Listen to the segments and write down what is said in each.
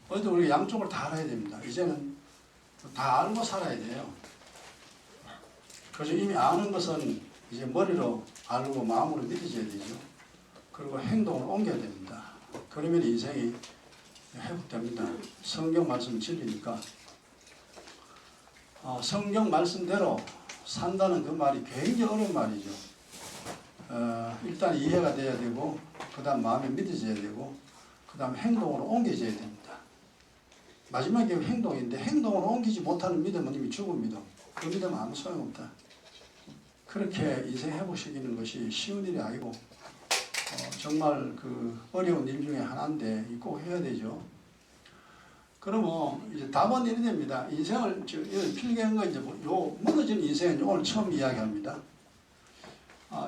어쨌든 우리가 양쪽을 다 알아야 됩니다. 이제는 다 알고 살아야 돼요. 그래서 이미 아는 것은 이제 머리로 알고 마음으로 믿어져야 되죠. 그리고 행동을 옮겨야 됩니다. 그러면 인생이 회복됩니다. 성경 말씀 진리니까. 성경 말씀대로 산다는 그 말이 굉장히 어려운 말이죠. 일단 이해가 돼야 되고, 그 다음 마음에 믿어져야 되고, 그 다음 행동으로 옮겨져야 됩니다. 마지막에 행동인데, 행동으로 옮기지 못하는 믿음은 이미 죽은 믿음. 그 믿음은 아무 소용없다. 그렇게 인생 회복시키는 것이 쉬운 일이 아니고, 정말 그 어려운 일 중에 하나인데 꼭 해야 되죠. 그러면 이제 답은 이래 됩니다. 인생을 필기한 거 이제 무너진 인생은 오늘 처음 이야기합니다.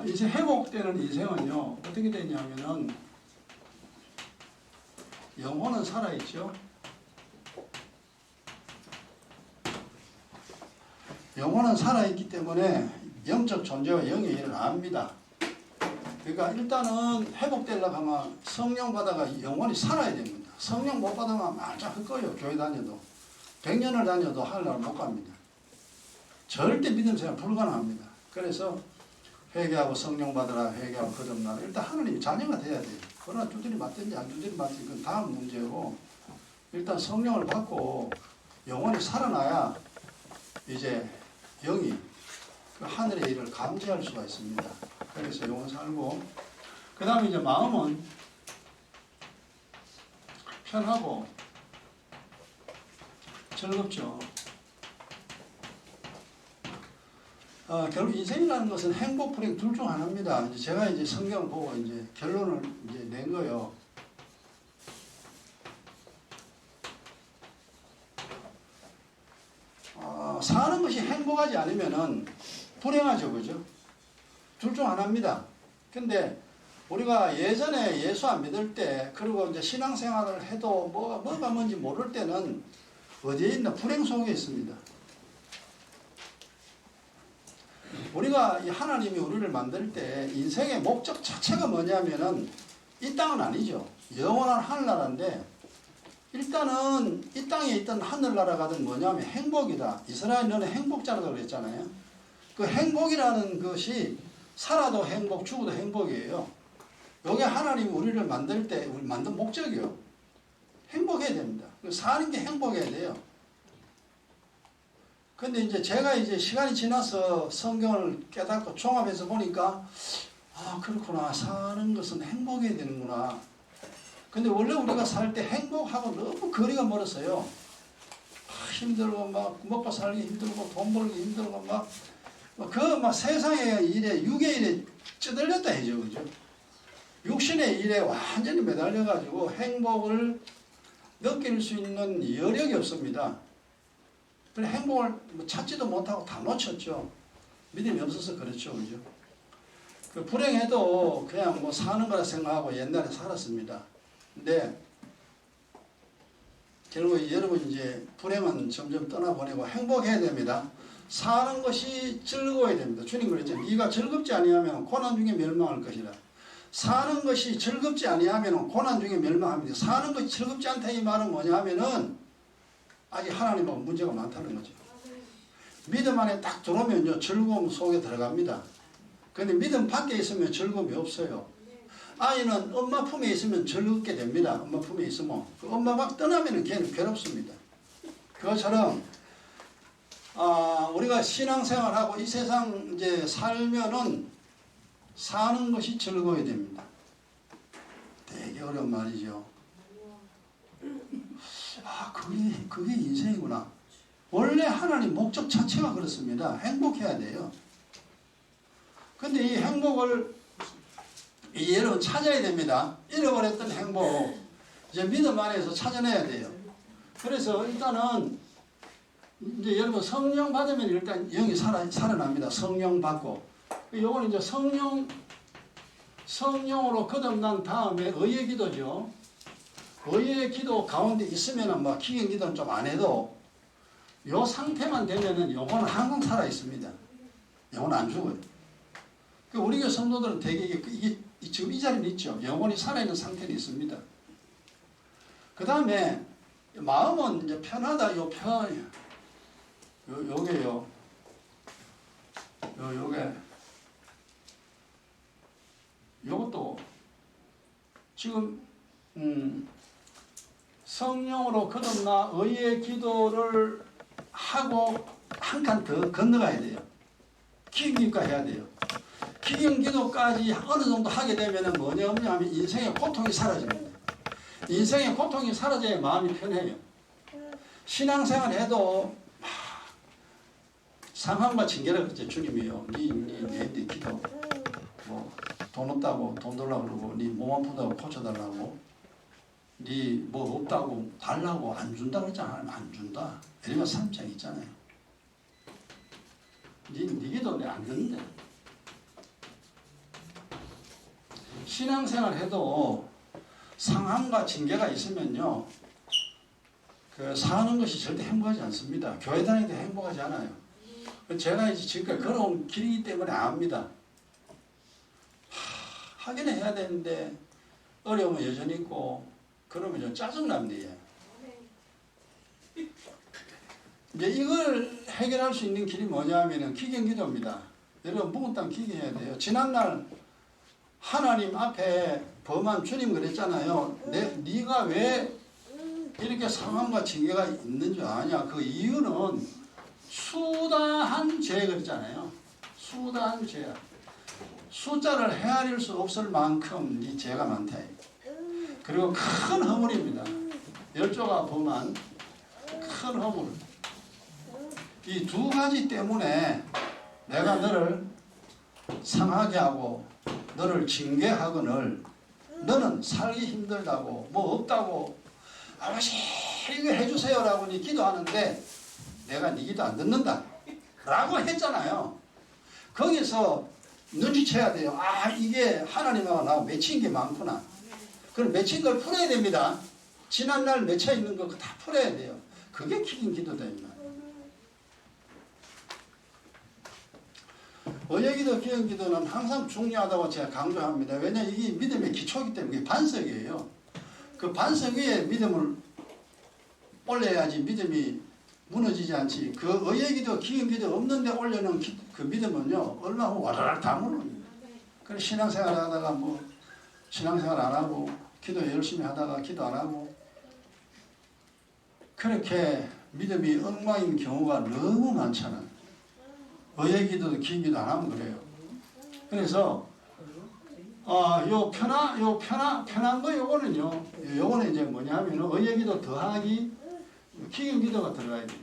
인생 회복되는 인생은요 어떻게 되냐면은 영혼은 살아있죠. 영혼은 살아있기 때문에 영적 존재와 영의 일을 압니다. 그러니까 일단은 회복되려고 하면 성령 받아가 영혼이 살아야 됩니다. 성령 못 받으면 말짝 할 거예요. 교회 다녀도 100년을 다녀도 하늘나라 못 갑니다. 절대 믿음 생활 불가능합니다. 그래서 회개하고 성령 받으라, 회개하고 거듭나라. 일단 하나님이 자녀가 돼야 돼요. 그러나 두드리 맞든지 안 두드리 맞든지 그건 다음 문제고, 일단 성령을 받고 영혼이 살아나야 이제 영이 그 하늘의 일을 감지할 수가 있습니다. 그래서 영혼 살고, 그 다음에 이제 마음은 편하고 즐겁죠. 결국 인생이라는 것은 행복, 불행 둘 중 하나입니다. 이제 제가 이제 성경을 보고 이제 결론을 이제 낸 거예요. 사는 것이 행복하지 않으면은 불행하죠, 그죠? 둘 중 하나입니다. 근데 우리가 예전에 예수 안 믿을 때, 그리고 이제 신앙생활을 해도 뭐가 뭔지 모를 때는 어디에 있나? 불행 속에 있습니다. 우리가 이 하나님이 우리를 만들 때 인생의 목적 자체가 뭐냐면은 이 땅은 아니죠. 영원한 하늘나라인데, 일단은 이 땅에 있던 하늘나라가 뭐냐면 행복이다. 이스라엘 너는 행복자라고 그랬잖아요. 그 행복이라는 것이 살아도 행복, 죽어도 행복이에요. 요게 하나님이 우리를 만들 때 우리 만든 목적이요. 행복해야 됩니다. 사는 게 행복해야 돼요. 근데 이제 제가 이제 시간이 지나서 성경을 깨닫고 종합해서 보니까, 그렇구나. 사는 것은 행복해야 되는구나. 근데 원래 우리가 살 때 행복하고 너무 거리가 멀었어요. 힘들고 막 먹고 살기 힘들고 돈 벌기 힘들고 막 세상의 일에, 육의 일에 찌들렸다 해죠. 그죠? 육신의 일에 완전히 매달려가지고 행복을 느낄 수 있는 여력이 없습니다. 그래 행복을 찾지도 못하고 다 놓쳤죠. 믿음이 없어서 그렇죠. 그죠? 그 불행해도 그냥 사는 거라 생각하고 옛날에 살았습니다. 근데 결국 여러분 이제 불행은 점점 떠나보내고 행복해야 됩니다. 사는 것이 즐거워야 됩니다. 주님 그랬죠. 네가 즐겁지 아니하면 고난 중에 멸망할 것이다. 사는 것이 즐겁지 아니하면 고난 중에 멸망합니다. 사는 것이 즐겁지 않다 이 말은 뭐냐면은 아직 하나님하고 문제가 많다는 거죠. 믿음 안에 딱 들어오면요 즐거움 속에 들어갑니다. 근데 믿음 밖에 있으면 즐거움이 없어요. 아이는 엄마 품에 있으면 즐겁게 됩니다. 엄마 품에 있으면. 그 엄마 막 떠나면 걔는 괴롭습니다. 그것처럼 우리가 신앙생활하고 이 세상 이제 살면은 사는 것이 즐거워야 됩니다. 되게 어려운 말이죠. 그게 인생이구나. 원래 하나님 목적 자체가 그렇습니다. 행복해야 돼요. 근데 이 행복을 여러분 찾아야 됩니다. 잃어버렸던 행복 이제 믿음 안에서 찾아내야 돼요. 그래서 일단은 이제 여러분 성령 받으면 일단 영이 살아납니다. 성령 받고 요건 이제 성령으로 거듭난 다음에 의의 기도죠. 의의 기도 가운데 있으면은 기경 기도는 좀 안 해도 요 상태만 되면은 영혼은 항상 살아 있습니다. 영혼은 안 죽어요. 우리 교회 성도들은 되게 이게 지금 이 자리는 있죠. 영혼이 살아있는 상태는 있습니다. 그 다음에 마음은 이제 편하다. 요게요. 요게 요것도 지금 성령으로 거듭나 의의 기도를 하고 한 칸 더 건너가야 돼요. 기경기도 해야 돼요. 기경기도까지 어느 정도 하게 되면 뭐냐 하면 인생의 고통이 사라집니다. 인생의 고통이 사라져야 마음이 편해요. 신앙생활 해도 상황과 징계를 그랬죠. 주님이요. 네 기도 뭐 돈 없다고 돈 달라고 그러고 네 몸 아프다고 고쳐달라고 네 뭐 없다고 달라고 안 준다고 했잖아요. 안 준다. 이러면 삼장 있잖아요. 네 기도 내 안 듣는데. 신앙생활 해도 상함과 징계가 있으면요. 그 사는 것이 절대 행복하지 않습니다. 교회 다니는데 행복하지 않아요. 제가 이제 지금까지 걸어온 길이기 때문에 압니다. 하기는 해야 되는데 어려움은 여전히 있고 그러면 좀 짜증납니다. 이제 이걸 해결할 수 있는 길이 뭐냐면은 기경기도입니다. 여러분 묵은 땅 기경해야 돼요. 지난날 하나님 앞에 범한 주님 그랬잖아요. 네가 왜 이렇게 상함과 징계가 있는 줄 아냐? 그 이유는 수다한 죄 그랬잖아요. 수다한 죄야. 숫자를 헤아릴 수 없을 만큼 네 죄가 많다. 그리고 큰 허물입니다. 열조가 범한 큰 허물. 이 두 가지 때문에 내가 너를 상하게 하고 너를 징계하거늘 너는 살기 힘들다고 뭐 없다고 아버지 이거 해주세요라고 네 기도하는데 내가 네 기도 안 듣는다 라고 했잖아요. 거기서 눈치채야 돼요. 아 이게 하나님하고 나하고 맺힌 게 많구나. 그럼 맺힌 걸 풀어야 됩니다. 지난날 맺혀 있는 거 다 풀어야 돼요. 그게 기긴 기도다. 의예기도 기경기도는 항상 중요하다고 제가 강조합니다. 왜냐 이게 믿음의 기초이기 때문에 이게 반석이에요. 그 반석 위에 믿음을 올려야지 믿음이 무너지지 않지. 그 의예기도 기경기도 없는데 올려놓은 그 믿음은요 얼마나 와라락 다 무너집니다. 그래서 신앙생활 하다가 뭐 신앙생활 안 하고 기도 열심히 하다가 기도 안 하고 그렇게 믿음이 엉망인 경우가 너무 많잖아요. 의예기도도 기경기도 안 하면 그래요. 그래서 편한 거 요거는 이제 뭐냐 하면 의예기도 더하기 기경기도가 들어가야 돼요.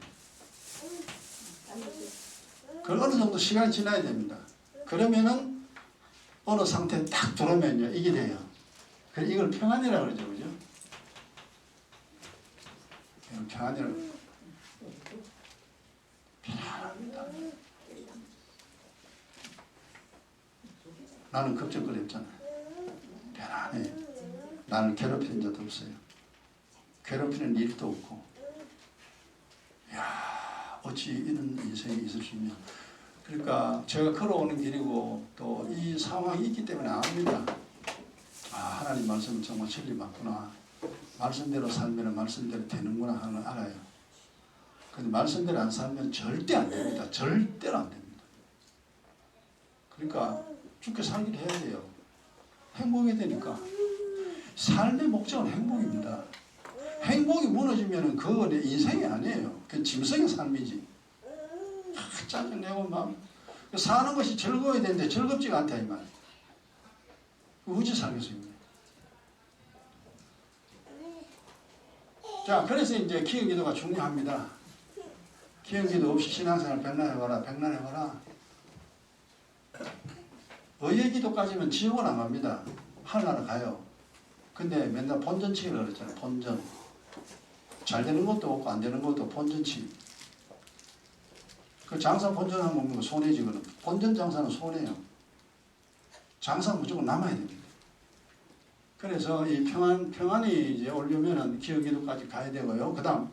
그 어느 정도 시간이 지나야 됩니다. 그러면은 어느 상태에 딱 들어오면요 이게 돼요. 그래서 이걸 평안이라고 그러죠, 그죠? 평안이라고. 편안합니다. 나는 걱정거리 없잖아요. 편안해. 나는 괴롭히는 자도 없어요. 괴롭히는 일도 없고. 야 어찌 이런 인생이 있을 수 있냐. 그러니까 제가 걸어오는 길이고 또 이 상황이 있기 때문에 압니다. 아 하나님 말씀은 정말 진리 맞구나. 말씀대로 살면 말씀대로 되는구나 하는 걸 알아요. 근데 말씀대로 안 살면 절대 안 됩니다. 절대로 안 됩니다. 그러니까 죽게 살기를 해야 돼요. 행복해야 되니까. 삶의 목적은 행복입니다. 행복이 무너지면 그거 내 인생이 아니에요. 그 짐승의 삶이지. 짜증내고 막 사는 것이 즐거워야 되는데 즐겁지가 않다 이 말. 어찌 살겠습니까? 자, 그래서 이제 기경기도가 중요합니다. 기경기도 없이 신앙생활 백난해봐라. 의예기도까지는 지옥은 안 갑니다. 하늘나라 가요. 근데 맨날 본전치기를 그랬잖아요. 본전. 잘 되는 것도 없고 안 되는 것도 본전치기. 그 장사 본전하면 손해지. 그는 본전 장사는 손해요. 장사는 무조건 남아야 됩니다. 그래서 이 평안이 이제 오려면은 기경기도까지 가야 되고요. 그 다음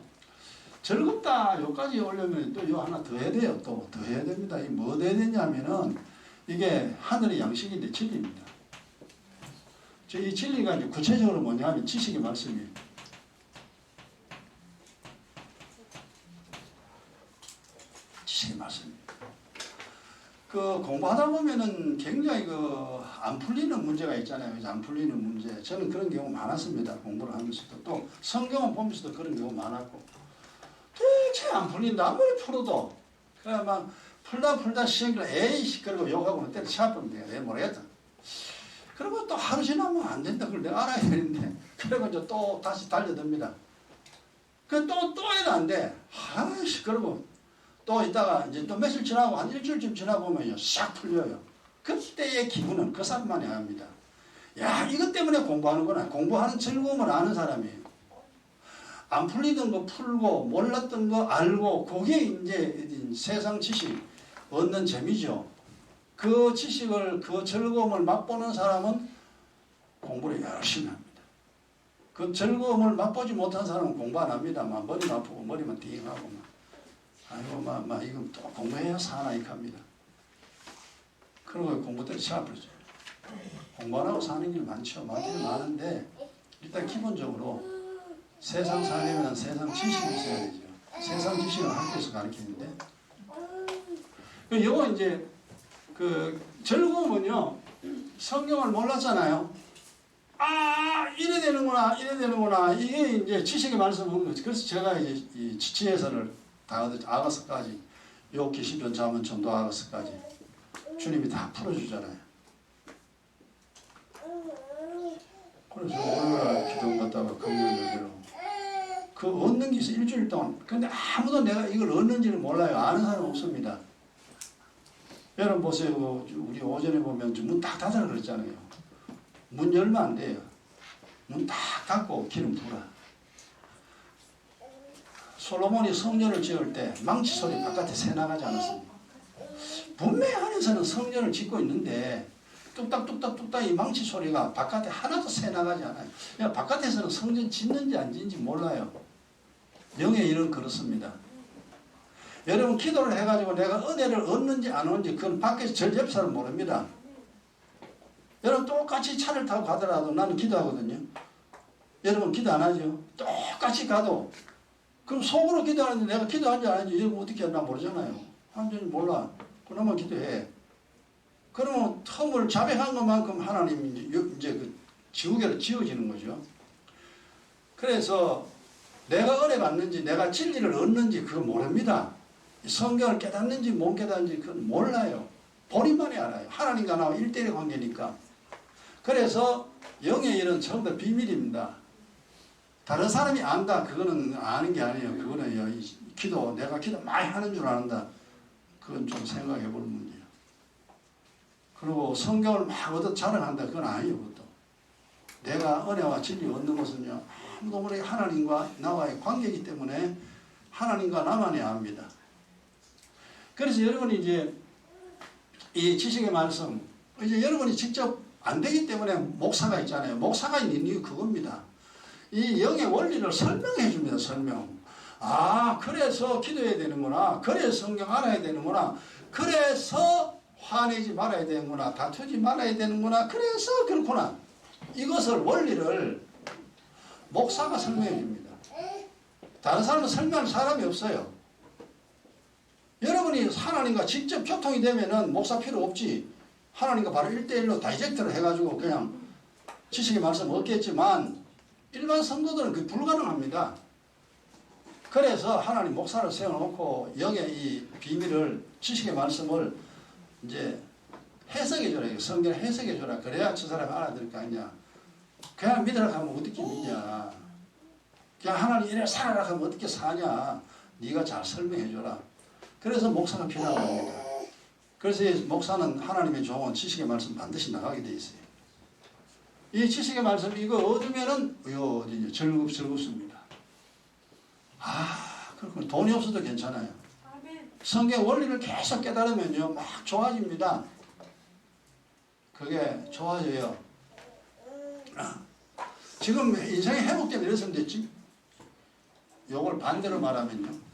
즐겁다 요까지 오려면 또 요 하나 더 해야 돼요. 또 더 해야 됩니다. 이 뭐 해야 되냐면은 이게 하늘의 양식인데 진리입니다. 이 진리가 이제 구체적으로 뭐냐 하면 지식의 말씀이에요. 지식의 말씀입니다. 그 공부하다 보면은 굉장히 그 안 풀리는 문제가 있잖아요. 그래서 안 풀리는 문제. 저는 그런 경우 많았습니다. 공부를 하면서도. 또 성경을 보면서도 그런 경우 많았고. 대체 안 풀린다. 아무리 풀어도. 그래 막 풀다 시험을 에이씨 그러고 욕하고는 때려치워버리면 돼요. 내가 모르겠다. 그리고 또 하루 지나면 안 된다. 그걸 내가 알아야 되는데. 그리고 이제 또 다시 달려듭니다. 그 또 해도 안 돼. 아이씨 그러고 또 있다가 이제 또 며칠 지나고 한 일주일쯤 지나고 보면요. 싹 풀려요. 그때의 기분은 그 사람만이 압니다. 야 이것 때문에 공부하는구나. 공부하는 즐거움을 아는 사람이에요. 안 풀리던 거 풀고 몰랐던 거 알고 그게 이제 세상 지식 얻는 재미죠. 그 지식을 그 즐거움을 맛보는 사람은 공부를 열심히 합니다. 그 즐거움을 맛보지 못한 사람은 공부 안 합니다. 막 머리만 아프고 머리만 띵하고 막 아이고 막 이거 또 공부해야 사나 이렇게 합니다. 그리고 공부 때문에 시합을 공부 안 하고 사는 길 많죠. 많기는 많은데 일단 기본적으로 세상 살려면 세상 지식이 있어야 되죠. 세상 지식을 학교에서 가르치는데 이거 이제 그 즐거움은요. 성경을 몰랐잖아요. 아 이래 되는구나 이게 이제 지식의 말씀은 거지. 그래서 제가 이제 이 지혜서를 다 아가서까지 욥기 시편 잠언 전도 아가서까지 주님이 다 풀어주잖아요. 그래서 오늘날 기도 갔다가 금요일에 그 얻는 게 있어 일주일 동안. 근데 아무도 내가 이걸 얻는지를 몰라요. 아는 사람 없습니다. 여러분 보세요. 우리 오전에 보면 문 딱 닫으라 그랬잖아요. 문 열면 안 돼요. 문 딱 닫고 기름 부라. 솔로몬이 성전을 지을 때 망치 소리 바깥에 새 나가지 않았습니까? 분명히 안에서는 성전을 짓고 있는데 뚝딱뚝딱뚝딱 이 망치 소리가 바깥에 하나도 새 나가지 않아요. 그냥 바깥에서는 성전 짓는지 안 짓는지 몰라요. 영의 일은 그렇습니다. 여러분 기도를 해가지고 내가 은혜를 얻는지 안 얻는지 그건 밖에서 절 옆 사람 모릅니다. 여러분 똑같이 차를 타고 가더라도 나는 기도하거든요. 여러분 기도 안 하죠? 똑같이 가도 그럼 속으로 기도하는데 내가 기도하는지 안 하는지 여러분 어떻게 하나 모르잖아요. 하는지 몰라. 그러면 기도해. 그러면 틈을 자백한 것만큼 하나님이 이제 그 지우개로 지워지는 거죠. 그래서 내가 은혜 받는지 내가 진리를 얻는지 그거 모릅니다. 성경을 깨닫는지 못 깨닫는지 그건 몰라요. 본인만이 알아요. 하나님과 나와 1대1의 관계니까. 그래서 영의 일은 전부 다 비밀입니다. 다른 사람이 안다. 그거는 아는 게 아니에요. 그거는 기도 내가 기도 많이 하는 줄 아는다. 그건 좀 생각해 볼 문제예요. 그리고 성경을 막 얻어 자랑한다. 그건 아니에요. 그것도. 내가 은혜와 진리 얻는 것은요. 아무도 모르게 하나님과 나와의 관계이기 때문에 하나님과 나만이 압니다. 그래서 여러분이 이제 이 지식의 말씀 이제 여러분이 직접 안 되기 때문에 목사가 있잖아요. 목사가 있는 이유 그겁니다. 이 영의 원리를 설명해 줍니다. 설명. 아 그래서 기도해야 되는구나. 그래서 성경 알아야 되는구나. 그래서 화내지 말아야 되는구나. 다투지 말아야 되는구나. 그래서 그렇구나. 이것을 원리를 목사가 설명해 줍니다. 다른 사람은 설명할 사람이 없어요. 여러분이 하나님과 직접 교통이 되면은 목사 필요 없지. 하나님과 바로 1대1로 다이렉트로 해가지고 그냥 지식의 말씀 얻겠지만 일반 성도들은 그게 불가능합니다. 그래서 하나님 목사를 세워놓고 영의 이 비밀을 지식의 말씀을 이제 해석해줘라. 성경을 해석해줘라. 그래야 저 사람이 알아들을 거 아니냐. 그냥 믿으라 하면 어떻게 믿냐. 그냥 하나님 이래 살아라 하면 어떻게 사냐. 네가 잘 설명해줘라. 그래서 목사가 필요한 겁니다. 그래서 목사는 하나님의 좋은 지식의 말씀 반드시 나가게 돼 있어요. 이 지식의 말씀 이거 얻으면은 즐겁습니다. 아 그렇구나. 돈이 없어도 괜찮아요. 성경 원리를 계속 깨달으면요 막 좋아집니다. 그게 좋아져요. 지금 인생의 회복 때문에 이래서 됐지. 요걸 반대로 말하면요.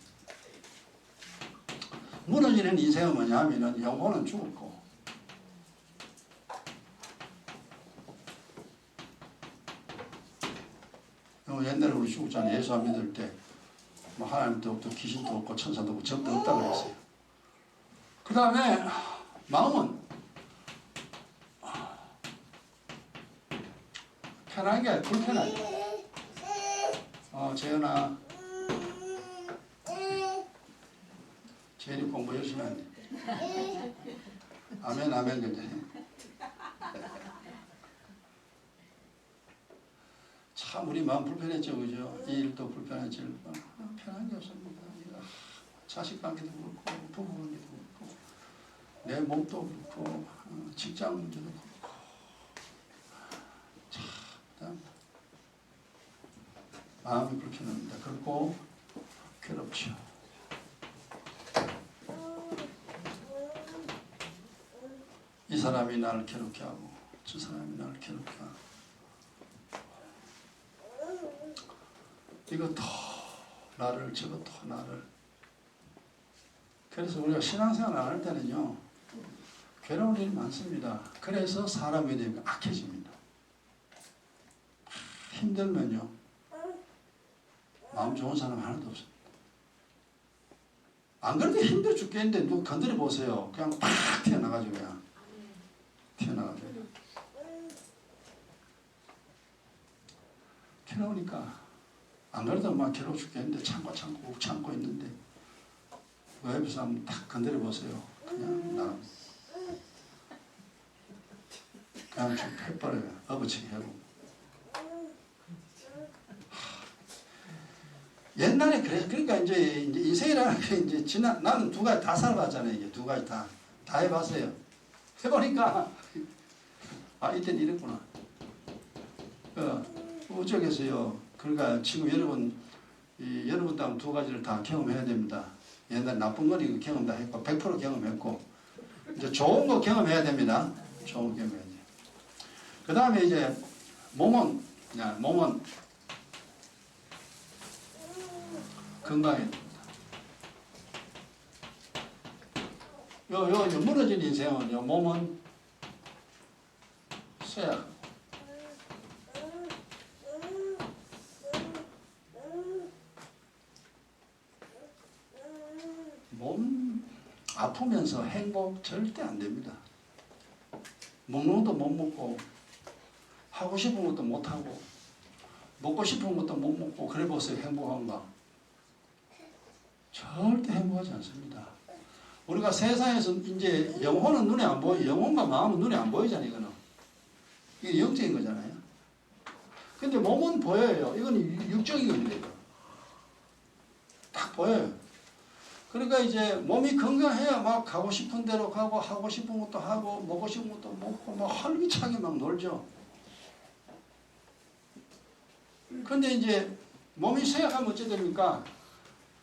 무너지는 인생은 뭐냐 하면은 영혼은 죽었고 옛날에 우리 죽었잖아요. 예수 안 믿을 때 뭐 하나님도 없고 귀신도 없고 천사도 없고 적도 없다고 그랬어요. 그 다음에 마음은 편한 게 아니라 불편하죠. 재현아, 재현이 공부 열심히 하네. 아멘, 아멘, 그제. 참 우리 마음 불편했죠, 그죠? 이 일도 불편했죠. 편한 게 없습니다. 자식 관계도 그렇고, 부부 관계도 그렇고, 내 몸도 그렇고, 직장 문제도 그렇고. 참, 마음이 불편합니다. 그렇고, 괴롭죠. 이 사람이 나를 괴롭게 하고, 저 사람이 나를 괴롭게 하고. 이것도 나를, 저것도 나를. 그래서 우리가 신앙생활 안 할 때는요, 괴로운 일이 많습니다. 그래서 사람이 되면 악해집니다. 힘들면요, 마음 좋은 사람 하나도 없습니다. 안 그래도 힘들어 죽겠는데 누구 건드려 보세요. 그냥 팍 튀어나가죠. 그냥 튀어나가죠. 괴로우니까 안 그래도 막 괴로워 죽겠는데 참고 욱 참고 있는데 옆에서 한번 딱 건드려 보세요. 그냥 나 그냥 좀 해버려요. 업어치기 하고. 옛날에 그러니까 이제 인생이라는 게 이제 나는 두 가지 다 살아봤잖아요. 이게 두 가지 다 해봤어요. 해보니까 이때는 이랬구나. 어쩌겠어요. 그러니까 지금 여러분도 하면 두 가지를 다 경험해야 됩니다. 옛날 나쁜 거는 경험 다 했고 100% 경험했고 이제 좋은 거 경험해야 됩니다. 좋은 거 경험해야 돼요. 그 다음에 이제 몸은 건강해야 됩니다. 요 무너진 인생은 몸은 쇠약. 몸 아프면서 행복 절대 안 됩니다. 먹는 것도 못 먹고 하고 싶은 것도 못 하고 먹고 싶은 것도 못 먹고 그래 보세요. 행복한가? 절대 행복하지 않습니다. 우리가 세상에서 이제 영혼은 눈에 안 보여. 영혼과 마음은 눈에 안 보이잖아요. 이게 영적인 거잖아요. 근데 몸은 보여요. 이건 육적인 겁니다. 딱 보여요. 그러니까 이제 몸이 건강해야 막 가고 싶은 대로 가고 하고 싶은 것도 하고 먹고 싶은 것도 먹고 막 활기차게 막 놀죠. 근데 이제 몸이 쇠약하면 어찌 됩니까?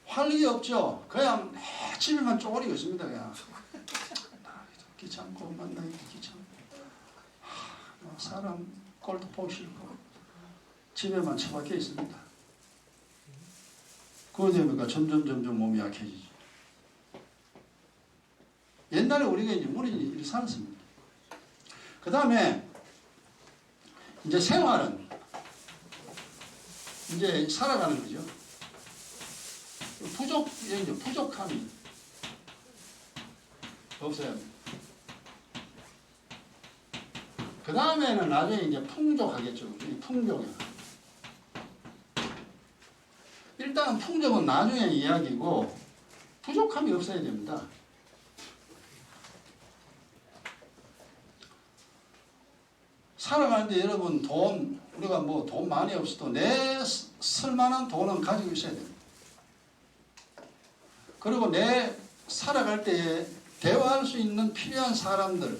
활력이 없죠. 그냥 집에만 쪼그리고 있습니다. 그냥 귀찮고 만나기 귀찮고 사람 꼴도 보기 싫고 집에만 처박혀 있습니다. 그거 되니까 점점 몸이 약해지죠. 옛날에 우리가 이제 무너진 일을 살았습니다. 그 다음에 이제 생활은 이제 살아가는 거죠. 부족함이 없어야 합니다. 그 다음에는 나중에 이제 풍족하겠죠. 풍족이요. 일단은 풍족은 나중에 이야기고 부족함이 없어야 됩니다. 살아가는데 여러분 우리가 뭐 돈 많이 없어도 내 쓸만한 돈은 가지고 있어야 됩니다. 그리고 내 살아갈 때에 대화할 수 있는 필요한 사람들,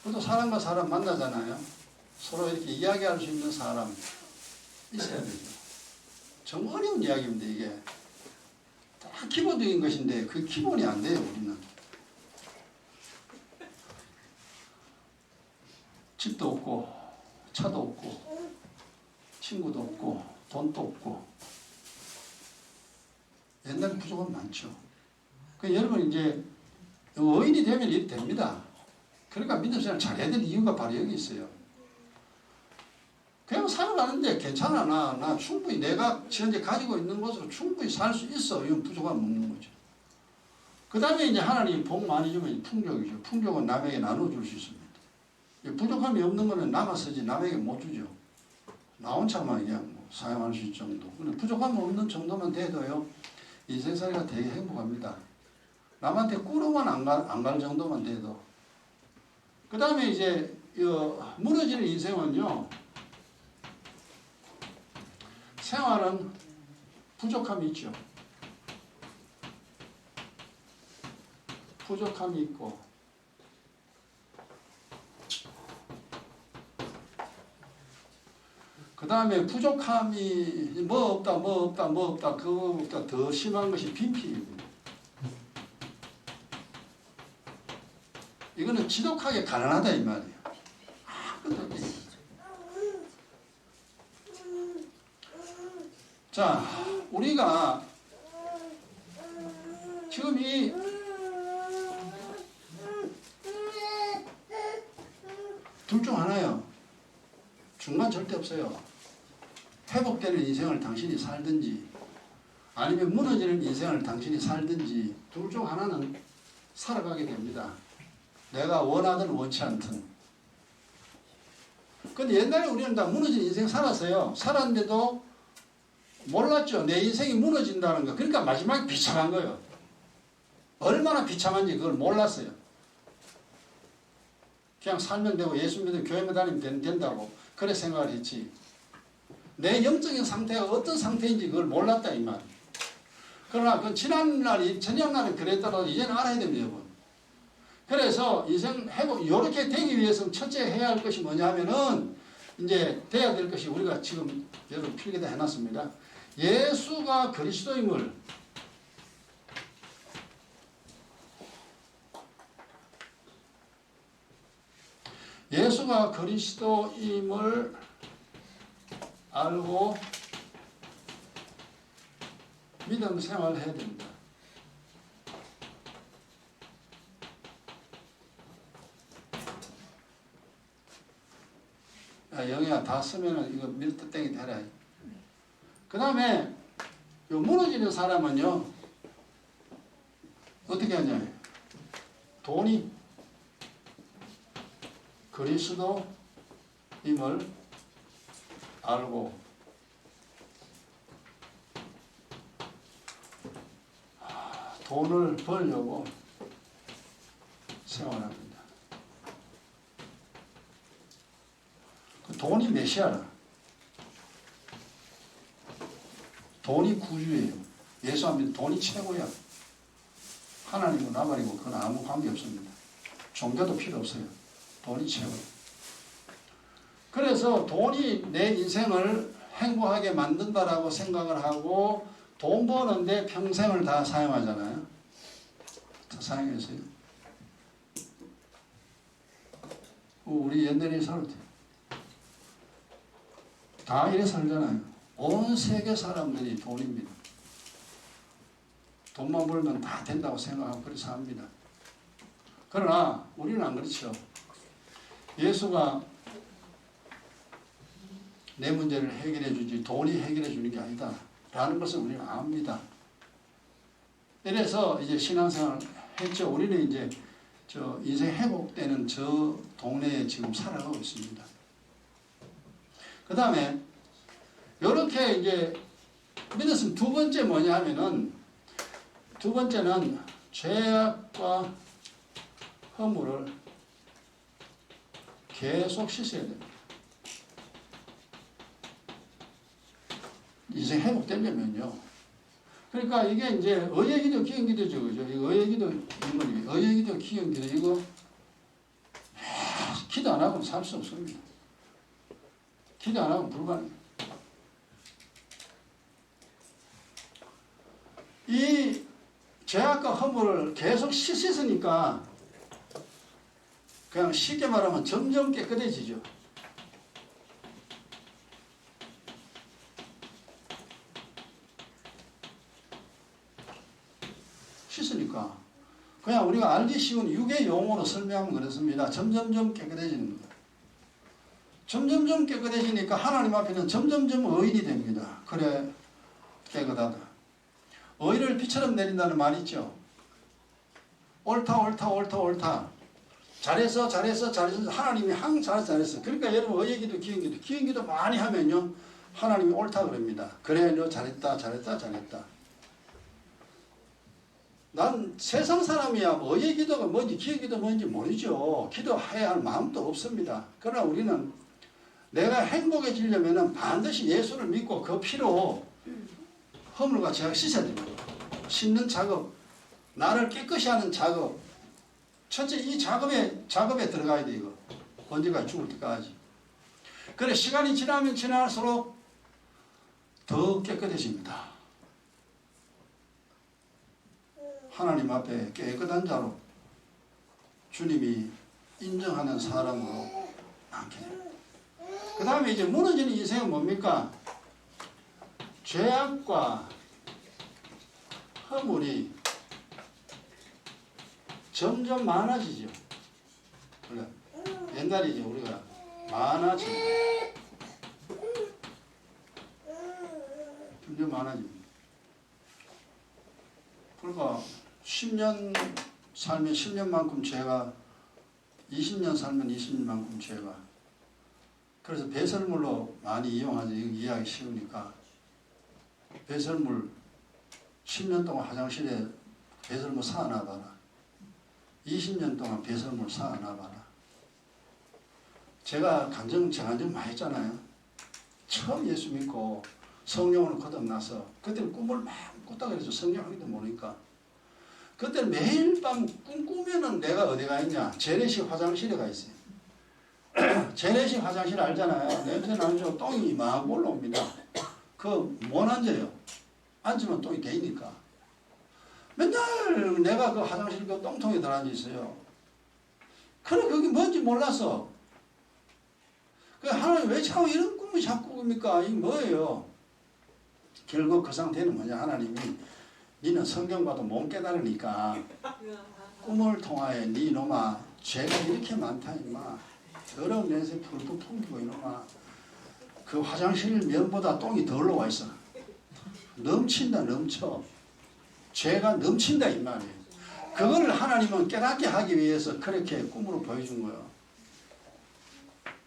그래도 사람과 사람 만나잖아요. 서로 이렇게 이야기할 수 있는 사람 있어야 되죠. 정말 어려운 이야기입니다. 이게 다 기본적인 것인데 그 기본이 안 돼요. 우리는 집도 없고 차도 없고 친구도 없고 돈도 없고 옛날에 부족은 많죠. 여러분 이제 의인이 되면 이렇게 됩니다. 그러니까 믿음 생활 잘해야 될 이유가 바로 여기 있어요. 그냥 살아가는데 괜찮아. 나 충분히, 내가 현재 가지고 있는 것으로 충분히 살 수 있어. 이건 부족함 없는 거죠. 그 다음에 이제 하나님이 복 많이 주면 풍족이죠. 풍족은 남에게 나눠줄 수 있습니다. 부족함이 없는 거는 남아 쓰지 남에게 못 주죠. 나 혼자만 그냥 뭐 사용할 수 있을 정도. 근데 부족함 없는 정도만 돼도요, 인생살이가 되게 행복합니다. 남한테 꾸러만 안 갈 정도만 돼도. 그 다음에 이제 무너지는 인생은요, 생활은 부족함이 있죠. 부족함이 있고, 그 다음에 부족함이 뭐 없다 그거보다 더 심한 것이 빈필입니다. 이거는 지독하게 가난하다 이 말이에요. 자, 우리가 지금 이 둘 중 하나요. 중간 절대 없어요. 회복되는 인생을 당신이 살든지 아니면 무너지는 인생을 당신이 살든지 둘 중 하나는 살아가게 됩니다. 내가 원하든 원치 않든. 근데 옛날에 우리는 다 무너진 인생 살았어요. 살았는데도 몰랐죠. 내 인생이 무너진다는 거. 그러니까 마지막에 비참한 거예요. 얼마나 비참한지 그걸 몰랐어요. 그냥 살면 되고 예수 믿으면 교회만 다니면 된다고 그래 생각을 했지. 내 영적인 상태가 어떤 상태인지 그걸 몰랐다 이 말. 그러나 그 지난날이 저녁날은 그랬더라도 이제는 알아야 됩니다 여러분. 그래서 인생 회복 이렇게 되기 위해서 첫째 해야 할 것이 뭐냐면은 이제 돼야 될 것이 우리가 지금 여러분 필기도 해놨습니다. 예수가 그리스도임을 알고 믿음 생활을 해야 됩니다. 야, 영희야 다 쓰면은 이거 밀떡땡이 되라. 그 다음에 요 무너지는 사람은요 어떻게 하냐. 돈이 그리스도임을 알고 돈을 벌려고 생활합니다. 그 돈이 메시아라. 돈이 구주예요. 예수 안 믿으면 돈이 최고야. 하나님은 나발이고 그건 아무 관계없습니다. 종교도 필요 없어요. 돈이 최고예요. 그래서 돈이 내 인생을 행복하게 만든다라고 생각을 하고 돈 버는데 평생을 다 사용하잖아요. 다 사용했어요. 우리 옛날에 살 때 다 이래 살잖아요. 온 세계 사람들이 돈입니다. 돈만 벌면 다 된다고 생각하고 그렇게 삽니다. 그러나 우리는 안 그렇죠. 예수가 내 문제를 해결해 주지 돈이 해결해 주는 게 아니다 라는 것을 우리는 압니다. 이래서 이제 신앙생활 했죠. 우리는 이제 저 인생 회복되는 저 동네에 지금 살아가고 있습니다. 그 다음에 이렇게 이제 믿었으면 두 번째 뭐냐 하면은 두 번째는 죄악과 허물을 계속 씻어야 됩니다. 인생 회복되려면요. 그러니까 이게 이제 의예기도 기형기도죠. 그죠? 이거 의예기도 인물이에요. 의예기도 기형기도 이거 기도 안 하고는 살 수 없습니다. 기도 안 하고는 불가능해요. 이 죄악과 허물을 계속 씻으니까 그냥 쉽게 말하면 점점 깨끗해지죠. 씻으니까 그냥 우리가 알기 쉬운 육의 용어로 설명하면 그렇습니다. 점점점 깨끗해지는 거예요. 점점점 깨끗해지니까 하나님 앞에는 점점점 의인이 됩니다. 그래 깨끗하다. 의를 비처럼 내린다는 말이 있죠. 옳다 옳다 옳다 옳다. 잘했어 잘했어 잘했어. 하나님이 항상 잘했어. 그러니까 여러분 의기도 기행기도 많이 하면요 하나님이 옳다 그럽니다. 그래 너 잘했다 잘했다 잘했다. 난 세상 사람이야 뭐 의기도가 뭔지 기행기도 뭔지 모르죠. 기도해야 할 마음도 없습니다. 그러나 우리는 내가 행복해지려면 반드시 예수를 믿고 그 피로 허물과 죄악 씻어야 됩니다. 씻는 작업, 나를 깨끗이 하는 작업. 첫째 이 작업에 들어가야 돼 이거. 언제까지 죽을 때까지. 그래 시간이 지나면 지날수록 더 깨끗해집니다. 하나님 앞에 깨끗한 자로 주님이 인정하는 사람으로 남게 됩니다. 그 다음에 이제 무너지는 인생은 뭡니까? 죄악과 허물이 점점 많아지죠. 그러니까 옛날에 이제 우리가 많아집니다. 점점 많아집니다. 그러니까 10년 살면 10년만큼 죄가 20년 살면 20년만큼 죄가 그래서 배설물로 많이 이용하죠. 이해하기 쉬우니까 배설물 10년 동안 화장실에 배설물 사놔봐라. 20년 동안 배설물 사놔봐라. 제가 간증 많이 했잖아요. 처음 예수 믿고 성령으로 거듭나서 그때는 꿈을 막 꿨다 그랬죠. 성령 하기도 모르니까. 그때는 매일 밤 꿈 꾸면은 내가 어디 가 있냐. 재래식 화장실에 가 있어요. 재래식 화장실 알잖아요. 냄새 나죠. 똥이 막 올라옵니다. 못 앉아요. 앉으면 똥이 개이니까. 맨날 내가 그 화장실 그 똥통에 들어앉아 있어요. 그래 그게 뭔지 몰라서. 하나님 왜 자꾸 이런 꿈을 자꾸 꿉니까? 이게 뭐예요? 결국 그 상태는 뭐냐. 하나님이 니는 성경 봐도 못 깨달으니까 꿈을 통하여 니 놈아 죄가 이렇게 많다 임마. 더러운 냄새 풀풀 풍기고 이놈아. 그 화장실 면보다 똥이 더 올라와 있어. 넘친다 넘쳐. 죄가 넘친다 이 말이에요. 그거를 하나님은 깨닫게 하기 위해서 그렇게 꿈으로 보여준 거예요.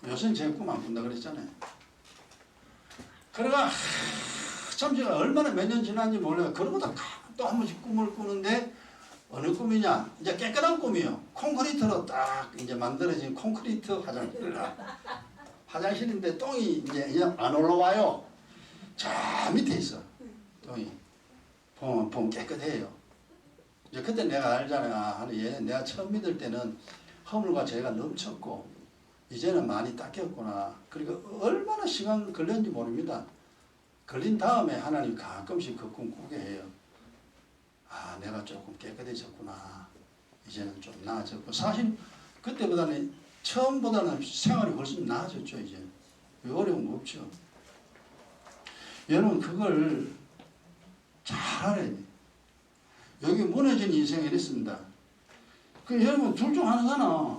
요새는 제 꿈 안 꾼다 그랬잖아요. 그래가 참 제가 얼마나 몇 년 지났는지 몰라요. 그러고도 또 한 번씩 꿈을 꾸는데 어느 꿈이냐? 이제 깨끗한 꿈이에요. 콘크리트로 딱 이제 만들어진 콘크리트 화장실인데 똥이 이제 그냥 안 올라와요. 저 밑에 있어. 똥이. 보면 깨끗해요. 이제 그때 내가 알잖아요. 얘 내가 처음 믿을 때는 허물과 죄가 넘쳤고 이제는 많이 닦였구나. 그리고 얼마나 시간 걸렸는지 모릅니다. 걸린 다음에 하나님 가끔씩 그 꿈 꾸게 해요. 아, 내가 조금 깨끗해졌구나. 이제는 좀 나아졌고. 사실 그때보다는 처음보다는 생활이 훨씬 나아졌죠. 이제 어려운 거 없죠. 여러분 그걸 잘 알아야 돼요. 여기 무너진 인생이 이랬습니다. 여러분 둘 중 하나잖아.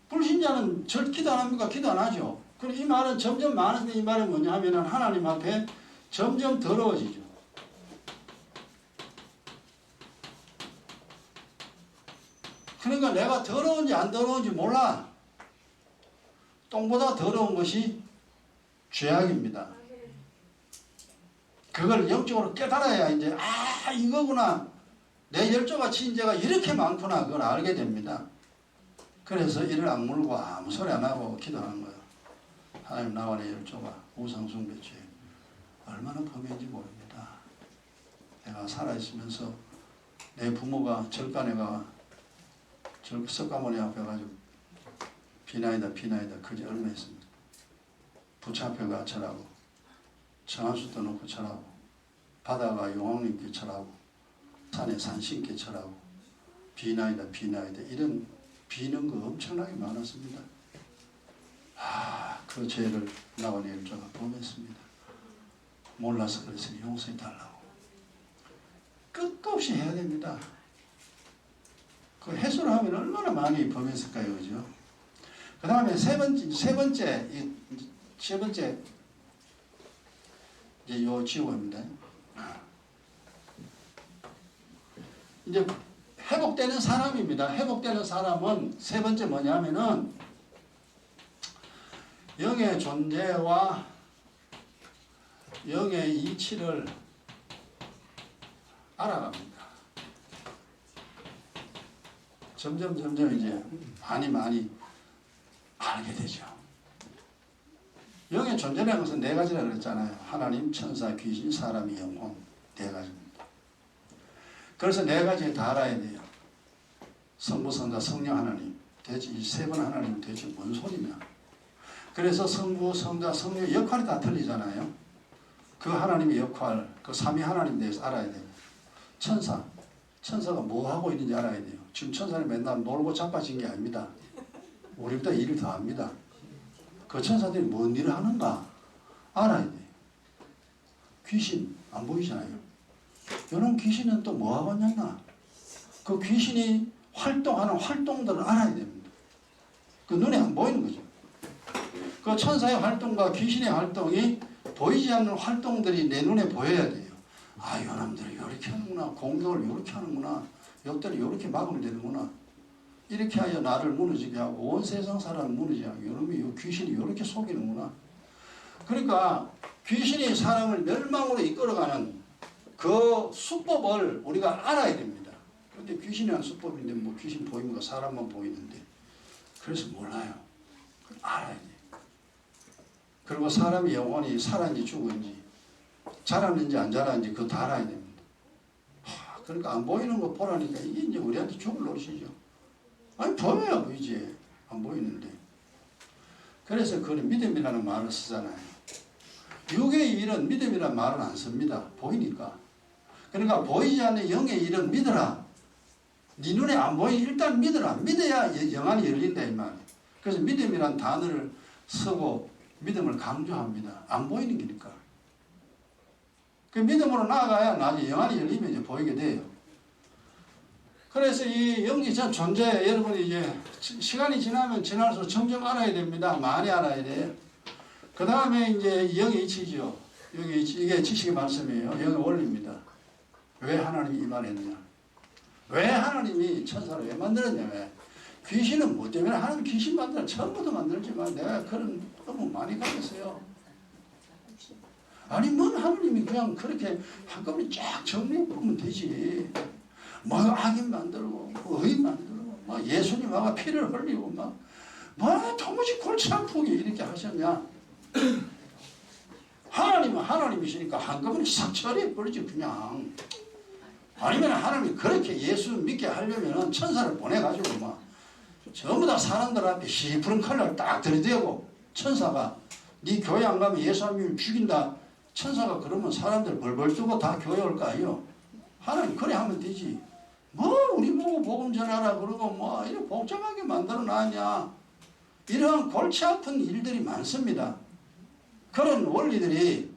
불신자는 기도 안 합니까? 기도 안 하죠. 그럼 이 말은 점점 많아지는 이 말은 뭐냐 하면 하나님 앞에 점점 더러워지죠. 그러니까 내가 더러운지 안 더러운지 몰라. 똥보다 더러운 것이 죄악입니다. 그걸 영적으로 깨달아야 이제 이거구나. 내 열조가 친죄가 이렇게 많구나. 그걸 알게 됩니다. 그래서 이를 악물고 아무 소리 안 하고 기도하는 거예요. 하나님 나와 내 열조가 우상숭배죄 얼마나 범인지 모릅니다. 내가 살아있으면서 내 부모가 절간에가 석가모니 앞에 가지고 비나이다 그지 얼마 했습니다. 부처앞에 절하고 정한수도 놓고 절하고 바다가 용왕님께 절하고 산에 산신께 절하고 비나이다 이런 비는 거 엄청나게 많았습니다. 그 죄를 나와 내 열조가 범했습니다. 몰라서 그랬으니 용서해 달라고 끝도 없이 해야 됩니다. 그 해소를 하면 얼마나 많이 범했을까요, 그죠? 그 다음에 세 번째 이제 요 지옥입니다. 이제 회복되는 사람입니다. 회복되는 사람은 세 번째 뭐냐면은 영의 존재와 영의 이치를 알아갑니다. 점점 이제 많이 알게 되죠. 영의 존재라는 것은 네 가지라 그랬잖아요. 하나님, 천사, 귀신, 사람이, 영혼. 네 가지입니다. 그래서 네 가지 다 알아야 돼요. 성부, 성자, 성령 하나님. 대체 이 세 분 하나님 대체 뭔 소리냐. 그래서 성부, 성자, 성령 역할이 다 틀리잖아요. 그 하나님의 역할, 그 삼위 하나님 대해서 알아야 돼요. 천사가 뭐 하고 있는지 알아야 돼요. 지금 천사는 맨날 놀고 자빠진 게 아닙니다. 우리보다 일을 더 합니다. 그 천사들이 뭔 일을 하는가 알아야 돼요. 귀신 안 보이잖아요. 여러분 귀신은 또 뭐 하고 있냐? 그 귀신이 활동하는 활동들을 알아야 됩니다. 그 눈에 안 보이는 거죠. 그 천사의 활동과 귀신의 활동이 보이지 않는 활동들이 내 눈에 보여야 돼요. 아, 요놈들이 이렇게 하는구나. 공격을 이렇게 하는구나. 이것들이 이렇게 막으면 되는구나. 이렇게 하여 나를 무너지게 하고 온 세상 사람을 무너지게 하고 이놈이 귀신이 이렇게 속이는구나. 그러니까 귀신이 사람을 멸망으로 이끌어가는 그 수법을 우리가 알아야 됩니다. 그런데 귀신이란 수법인데 뭐 귀신 보입니까? 사람만 보이는데. 그래서 몰라요. 알아야 돼요. 그리고 사람의 영혼이 살았는지 죽었는지 자랐는지 안 자랐는지 그거 다 알아야 됩니다. 그러니까 안 보이는 거 보라니까 이게 이제 우리한테 죽을 노릇이죠. 아니 보여야 보이지. 안 보이는데. 그래서 그는 믿음이라는 말을 쓰잖아요. 육의 일은 믿음이라는 말은 안 씁니다. 보이니까. 그러니까 보이지 않는 영의 일은 믿어라. 네 눈에 안 보이니 일단 믿어라. 믿어야 영안이 열린다 이 말이에요. 그래서 믿음이란 단어를 쓰고 믿음을 강조합니다. 안 보이는 거니까. 그 믿음으로 나아가야 나중에 영안이 열리면 이제 보이게 돼요. 그래서 이 영지적 존재 여러분이 이제 시간이 지나면 지날수록 점점 알아야 됩니다. 많이 알아야 돼요. 그 다음에 이제 영의 이치죠. 영의 이치, 이게 지식의 말씀이에요. 영의 원리입니다. 왜 하나님이 이 말을 했느냐. 왜 하나님이 천사를 왜 만들었냐. 왜. 귀신은 뭐 때문에 하나님 귀신 만들어 처음부터 만들지만 내가 그런 너무 많이 가졌어요. 아니 뭔 하나님이 그냥 그렇게 한꺼번에 쫙 정리해 보면 되지. 뭐 악인 만들고 의인 만들고 뭐 예수님하고 피를 흘리고 뭐 도무지 골치 아프게 이렇게 하셨냐. 하나님은 하나님이시니까 한꺼번에 싹 처리해 버리지 그냥. 아니면 하나님이 그렇게 예수 믿게 하려면 천사를 보내가지고 막 전부 다 사람들 앞에 시푸른 칼날 딱 들이대고 천사가 네 교회 안 가면 예수 안 믿으면 죽인다. 천사가 그러면 사람들 벌벌 뜨고 다 교회 올 거 아니에요. 하나님 그래 하면 되지. 뭐 우리 보고 복음 전하라 그러고 뭐 이렇게 복잡하게 만들어 놨냐. 이런 골치 아픈 일들이 많습니다. 그런 원리들이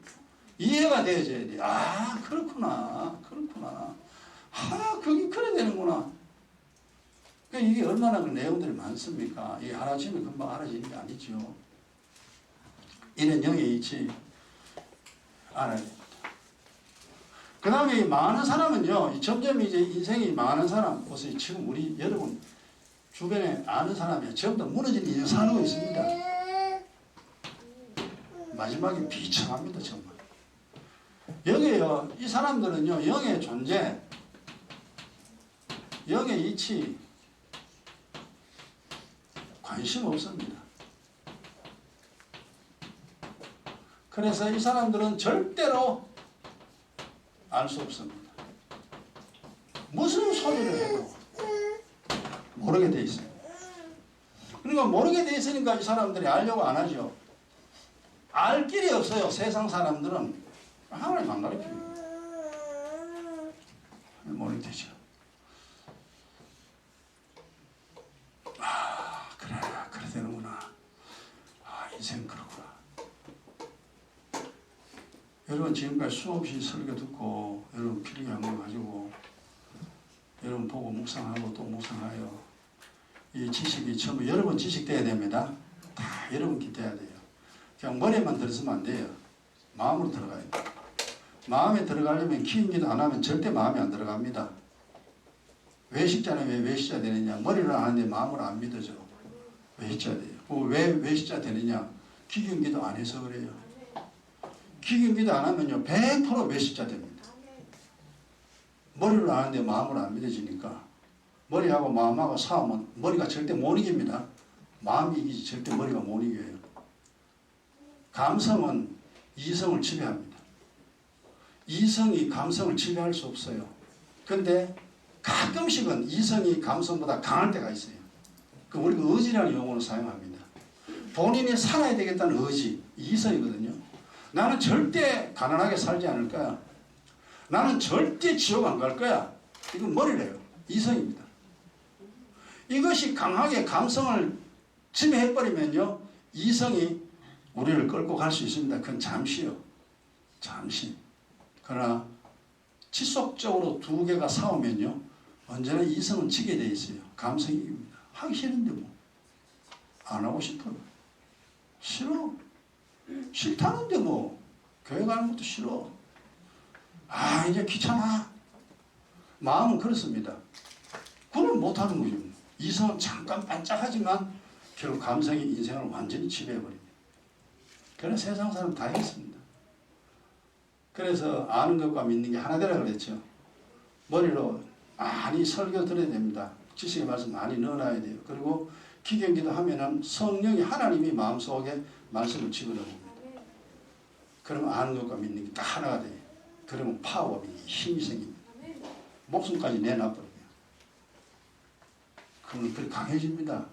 이해가 되어져야 돼. 아 그렇구나. 아 그게 그래 되는구나. 그러니까 이게 얼마나 그 내용들이 많습니까? 이게 하나쯤에 금방 알아지는 게 아니죠. 이런 영의 이치 알아야 됩니다. 그 다음에 많은 사람은요, 점점 이제 인생이 많은 사람, 보세요. 지금 우리 여러분 주변에 아는 사람이 전부 다 무너진 인생 살고 있습니다. 마지막에 비참합니다, 정말. 여기에요, 이 사람들은요, 영의 존재, 영의 이치, 관심 없습니다. 그래서 이 사람들은 절대로 알 수 없습니다. 무슨 소리를 해도 모르게 돼 있어요. 그러니까 모르게 돼 있으니까 이 사람들이 알려고 안 하죠. 알 길이 없어요. 세상 사람들은 하나님 안 가르칩니다. 모르게 되죠. 아 그래 되는구나. 아 인생 그렇구나. 여러분 지금까지 수없이 설교 듣고 여러분 필요한 거 가지고 여러분 보고 묵상하고 또 묵상하여 이 지식이 전부 여러분 지식 돼야 됩니다. 다 여러분 기 돼야 돼요. 그냥 머리에만 들었으면 안 돼요. 마음으로 들어가야 돼요. 마음에 들어가려면 기인기도 안 하면 절대 마음에 안 들어갑니다. 외식자는 왜 외식자 되느냐? 머리를 아는데 마음을 안 믿어져. 외식자 돼요. 왜 외식자 되느냐? 기경기도 안 해서 그래요. 기경기도 안 하면요 100% 외식자 됩니다. 머리를 아는데 마음을 안 믿어지니까 머리하고 마음하고 싸우면 머리가 절대 못 이깁니다. 마음이 이기지 절대 머리가 못 이겨요. 감성은 이성을 지배합니다. 이성이 감성을 지배할 수 없어요. 근데 가끔씩은 이성이 감성보다 강할 때가 있어요. 그 우리가 의지라는 용어를 사용합니다. 본인이 살아야 되겠다는 의지, 이성이거든요. 나는 절대 가난하게 살지 않을 거야. 나는 절대 지옥 안 갈 거야. 이건 머리래요. 이성입니다. 이것이 강하게 감성을 지배해버리면요. 이성이 우리를 끌고 갈 수 있습니다. 그건 잠시요. 잠시. 그러나 지속적으로 두 개가 싸우면요. 언제나 이성은 지게 돼 있어요. 감성이 이깁니다. 하기 싫은데 뭐. 안 하고 싶어. 싫어. 싫다는데 뭐. 교회 가는 것도 싫어. 아 이제 귀찮아. 마음은 그렇습니다. 그럼 못하는 거죠. 이성은 잠깐 반짝하지만 결국 감성이 인생을 완전히 지배해버립니다. 그래서 세상 사람 다 했습니다. 그래서 아는 것과 믿는 게 하나 되라 그랬죠. 머리로 많이 설교 들어야 됩니다. 지식의 말씀 많이 넣어놔야 돼요. 그리고 기경기도 하면은 성령이 하나님이 마음속에 말씀을 집어넣습니다. 그러면 아는 것과 믿는 게 다 하나가 돼요. 그러면 파워가 힘이 생깁니다. 목숨까지 내놔버려요. 그러면 그렇게 강해집니다.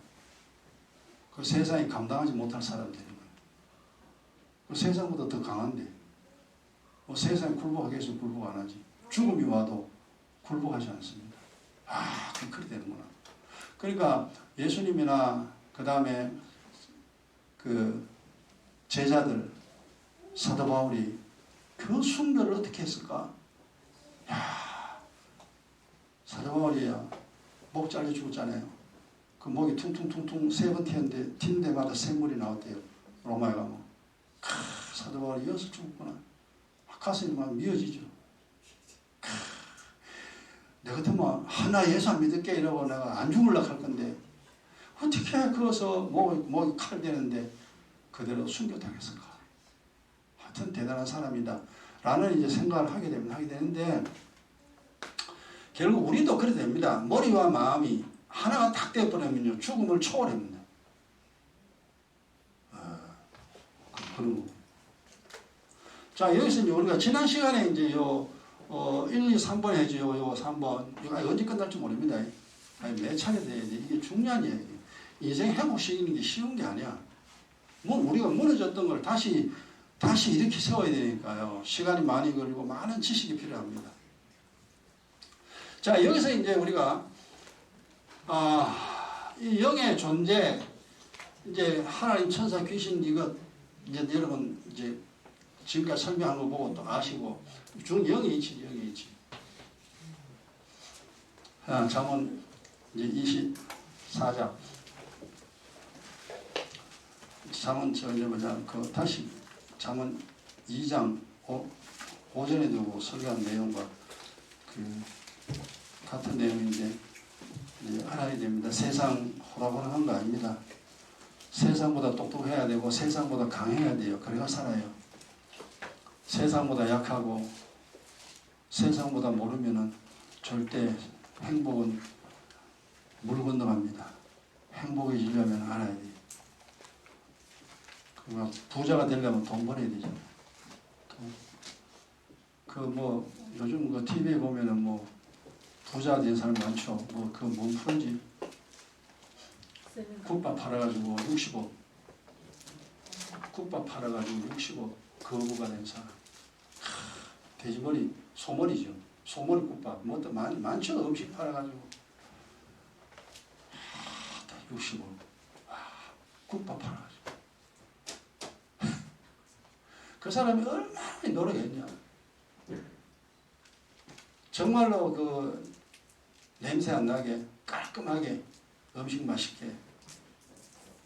그 세상이 감당하지 못할 사람이 되는 거예요. 그 세상보다 더 강한데 세상에 굴복하겠어요? 굴복 안 하지. 죽음이 와도 굴복하지 않습니다. 아, 그렇게 되는구나. 그러니까 예수님이나 그 다음에 그 제자들 사도 바울이 그 순교를 어떻게 했을까? 야, 사도 바울이야 목 잘려 죽었잖아요. 그 목이 퉁퉁퉁퉁 세 번 튀었는데 튄 데마다 샘물이 나왔대요. 로마에 가면. 사도 바울이 여기서 죽었구나. 가슴이 막 미어지죠. 내 같으면 하나 예수 안 믿을게 이러고 내가 안 죽으려고 할 건데 어떻게 그어서 목이 칼 되는데 그대로 순교당했을까? 하여튼 대단한 사람이다 라는 이제 생각을 하게 되는데 결국 우리도 그렇게 됩니다. 머리와 마음이 하나가 딱 되어버리면요 죽음을 초월합니다. 그런 거. 자, 여기서 이제 우리가 지난 시간에 이제 1, 2, 3번 해죠. 요 3번. 이거 언제 끝날지 모릅니다. 아니, 매 차례 돼야 돼. 이게 중요한 얘기예요. 인생 회복시키는 게 쉬운 게 아니야. 뭐 우리가 무너졌던 걸 다시 이렇게 세워야 되니까요. 시간이 많이 걸리고 많은 지식이 필요합니다. 자, 여기서 이제 우리가 이 영의 존재, 이제 하나님 천사 귀신 이거 이제 여러분 이제 지금까지 설명한 거 보고 또 아시고 영이 있지. 잠언 이제 24장. 잠언 다시 잠언 2장 오전에 두고 설교한 내용과 그 같은 내용인데 알아야 됩니다. 세상 호락호락한 거 아닙니다. 세상보다 똑똑해야 되고 세상보다 강해야 돼요. 그래야 살아요. 세상보다 약하고 세상보다 모르면은 절대 행복은 물 건너갑니다. 행복해지려면 알아야 돼요. 부자가 되려면 돈 벌어야 되죠. 요즘 TV에 보면은 부자 된 사람 많죠. 뭔 프로인지 국밥 팔아가지고 60억. 국밥 팔아가지고 60억 거부가 된 사람. 돼지머리, 소머리죠. 소머리 국밥. 또 많죠. 음식 팔아가지고. 60억. 국밥 팔아가지고. 그 사람이 얼마나 노력했냐. 정말로 냄새 안 나게 깔끔하게 음식 맛있게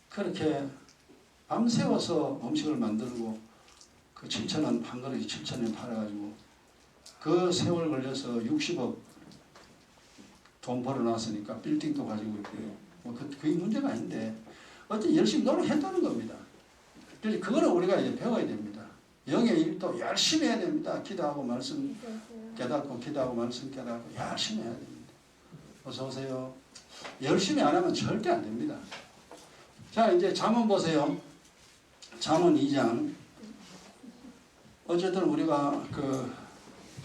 그렇게 밤새워서 음식을 만들고 7,000원 한 그릇이 7,000원 팔아가지고 그 세월 걸려서 60억 돈 벌어놨으니까 빌딩도 가지고 있고요. 뭐 그게 문제가 아닌데 어쨌든 열심히 노력했다는 겁니다. 그래서 그거는 우리가 이제 배워야 됩니다. 영의 일도 열심히 해야 됩니다. 기도하고 말씀 깨닫고 기도하고 말씀 깨닫고 열심히 해야 됩니다. 어서 오세요. 열심히 안 하면 절대 안 됩니다. 자, 이제 잠언 보세요. 잠언 2장. 어쨌든 우리가 그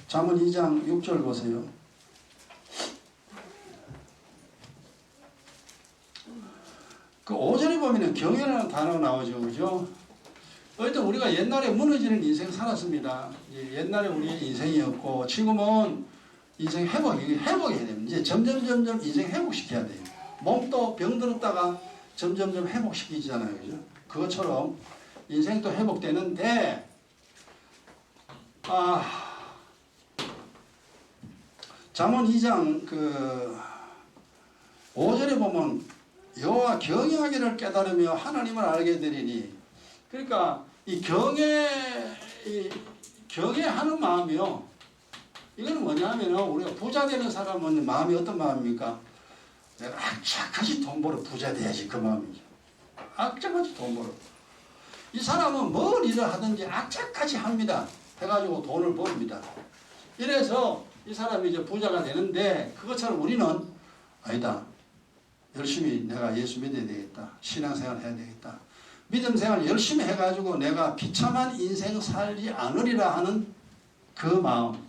잠언 2장 6절 보세요. 그 5절에 보면은 경외라는 단어가 나오죠. 그죠? 어쨌든 우리가 옛날에 무너지는 인생 살았습니다. 옛날에 우리의 인생이었고 지금은 인생 회복해야 됩니다. 이제 점점 인생 회복시켜야 돼요. 몸도 병들었다가 점점 회복시키잖아요. 그죠? 그것처럼 인생도 회복되는데 잠언 2장 그 5절에 보면 여호와 경외하기를 깨달으며 하나님을 알게 되리니, 그러니까 이 경외하는 마음이요. 이거는 뭐냐면은 우리가 부자 되는 사람은 마음이 어떤 마음입니까? 내가 악착같이 돈 벌어 부자 돼야지, 그 마음이죠. 악착같이 돈 벌어. 이 사람은 뭘 일을 하든지 악착같이 합니다. 해가지고 돈을 벌입니다. 이래서 이 사람이 이제 부자가 되는데, 그것처럼 우리는 아니다. 열심히 내가 예수 믿어야 되겠다. 신앙생활 해야 되겠다. 믿음생활 열심히 해가지고 내가 비참한 인생 살지 않으리라 하는 그 마음,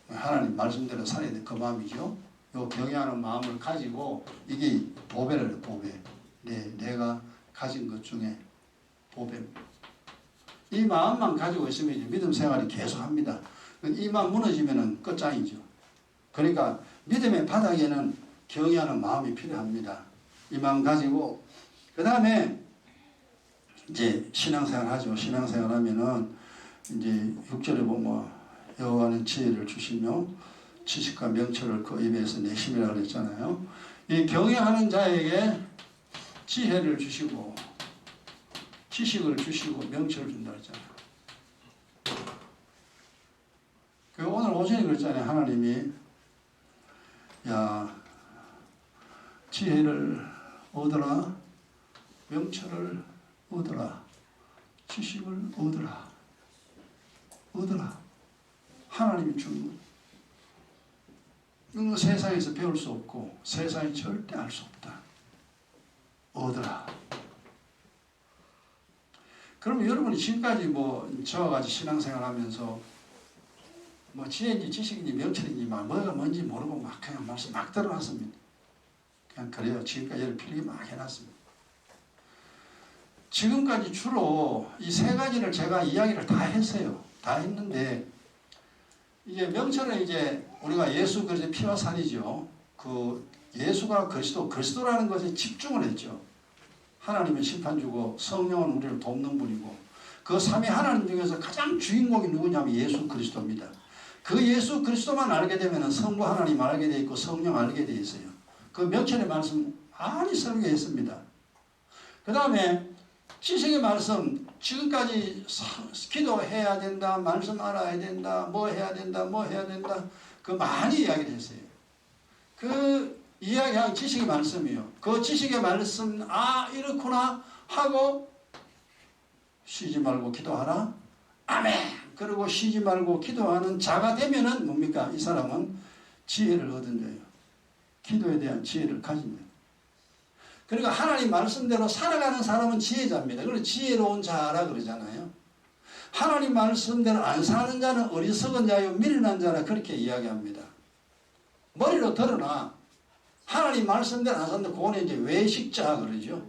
하나님 말씀대로 살아야 돼. 그 마음이죠. 요 경외하는 마음을 가지고, 이게 보배를 보배. 내가 가진 것 중에 보배. 이 마음만 가지고 있으면 이제 믿음생활이 계속합니다. 이 마음 무너지면은 끝장이죠. 그러니까 믿음의 바닥에는 경외하는 마음이 필요합니다. 이 마음 가지고 그 다음에 이제 신앙생활 하죠. 신앙생활 하면은 이제 6절에 보면 여호와는 지혜를 주시며 지식과 명철을 그 입에서 내심이라 그랬잖아요. 이 경외하는 자에게 지혜를 주시고 지식을 주시고 명철을 준다 그랬잖아요. 오늘 오전에 그랬잖아요. 하나님이 야, 지혜를 얻어라, 명철을 얻어라, 지식을 얻어라. 하나님이 주는 것. 세상에서 배울 수 없고 세상이 절대 알 수 없다. 얻어라. 그러면 여러분이 지금까지 뭐 저와 같이 신앙생활 하면서 뭐 지혜인지 지식인지 명철인지 뭐가 뭔지 모르고 막 그냥 말씀 막 들어놨습니다. 그냥 그래요. 지금까지 여러 필기 막 해놨습니다. 지금까지 주로 이 세 가지를 제가 이야기를 다 했어요. 다 했는데 이제 명철은 이제 우리가 예수 그리스도의 피와 살이죠. 그 예수가 그리스도라는 것에 집중을 했죠. 하나님은 심판주고 성령은 우리를 돕는 분이고, 그 삼위 하나님 중에서 가장 주인공이 누구냐면 예수 그리스도입니다. 그 예수 그리스도만 알게 되면 성부 하나님 알게 돼 있고 성령 알게 돼 있어요. 그 명철의 말씀 많이 설교했습니다. 그 다음에 지식의 말씀, 지금까지 기도해야 된다, 말씀 알아야 된다, 뭐 해야 된다, 그 많이 이야기를 했어요. 그 이야기한 지식의 말씀이요. 그 지식의 말씀, 이렇구나 하고 쉬지 말고 기도하라. 아멘. 그리고 쉬지 말고 기도하는 자가 되면은 뭡니까? 이 사람은 지혜를 얻은 자예요. 기도에 대한 지혜를 가진 자예요. 그러니까 하나님 말씀대로 살아가는 사람은 지혜자입니다. 그래서 지혜로운 자라 그러잖아요. 하나님 말씀대로 안 사는 자는 어리석은 자요 미련한 자라 그렇게 이야기합니다. 머리로 드러나 하나님 말씀대로 안 사는데 그거는 이제 외식자 그러죠.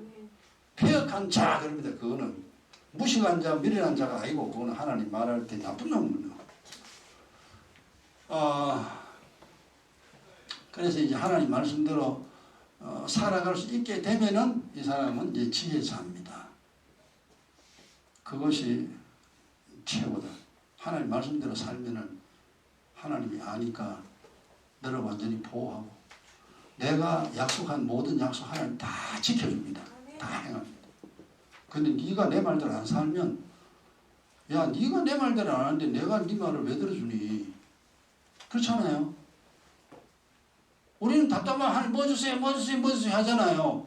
폐역한 자 그럽니다. 그거는 무식한 자, 미련한 자가 아니고 그거는 하나님 말할 때 나쁜 놈이에요. 그래서 이제 하나님 말씀대로 살아갈 수 있게 되면은 이 사람은 이제 지혜자입니다. 그것이 최고다. 하나님 말씀대로 살면은 하나님이 아니까 너를 완전히 보호하고 내가 약속한 모든 약속 하나님 다 지켜줍니다. 다 행합니다. 근데 네가 내 말대로 안 살면, 야, 네가 내 말대로 안 하는데 내가 네 말을 왜 들어주니? 그렇잖아요. 우리는 답답하면 하나님 뭐 주세요, 뭐 주세요, 뭐 주세요 하잖아요.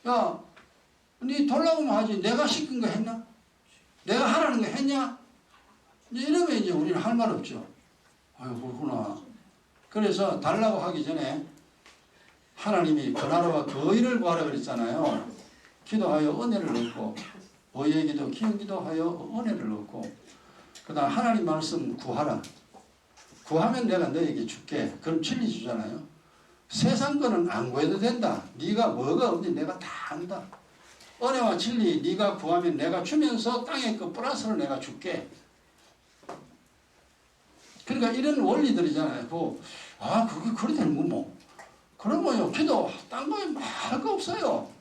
야, 니 돌아보면 하지. 내가 시킨 거 했나? 내가 하라는 거 했냐? 이제 이러면 이제 우리는 할 말 없죠. 아유, 그렇구나. 그래서 달라고 하기 전에 하나님이 그 나라와 그 일을 구하라 그랬잖아요. 기도하여 은혜를 얻고, 의의 기도, 기은 기도하여 은혜를 얻고, 그 다음 하나님 말씀 구하라. 구하면 내가 너에게 줄게. 그럼 진리 주잖아요. 세상 거는 안 구해도 된다. 네가 뭐가 없는지 내가 다 안다. 은혜와 진리 네가 구하면 내가 주면서 땅의 거 플러스를 내가 줄게. 그러니까 이런 원리들이잖아요. 그게 그리 되는 거 뭐. 그러면요, 기도, 딴 거에 할 거 없어요.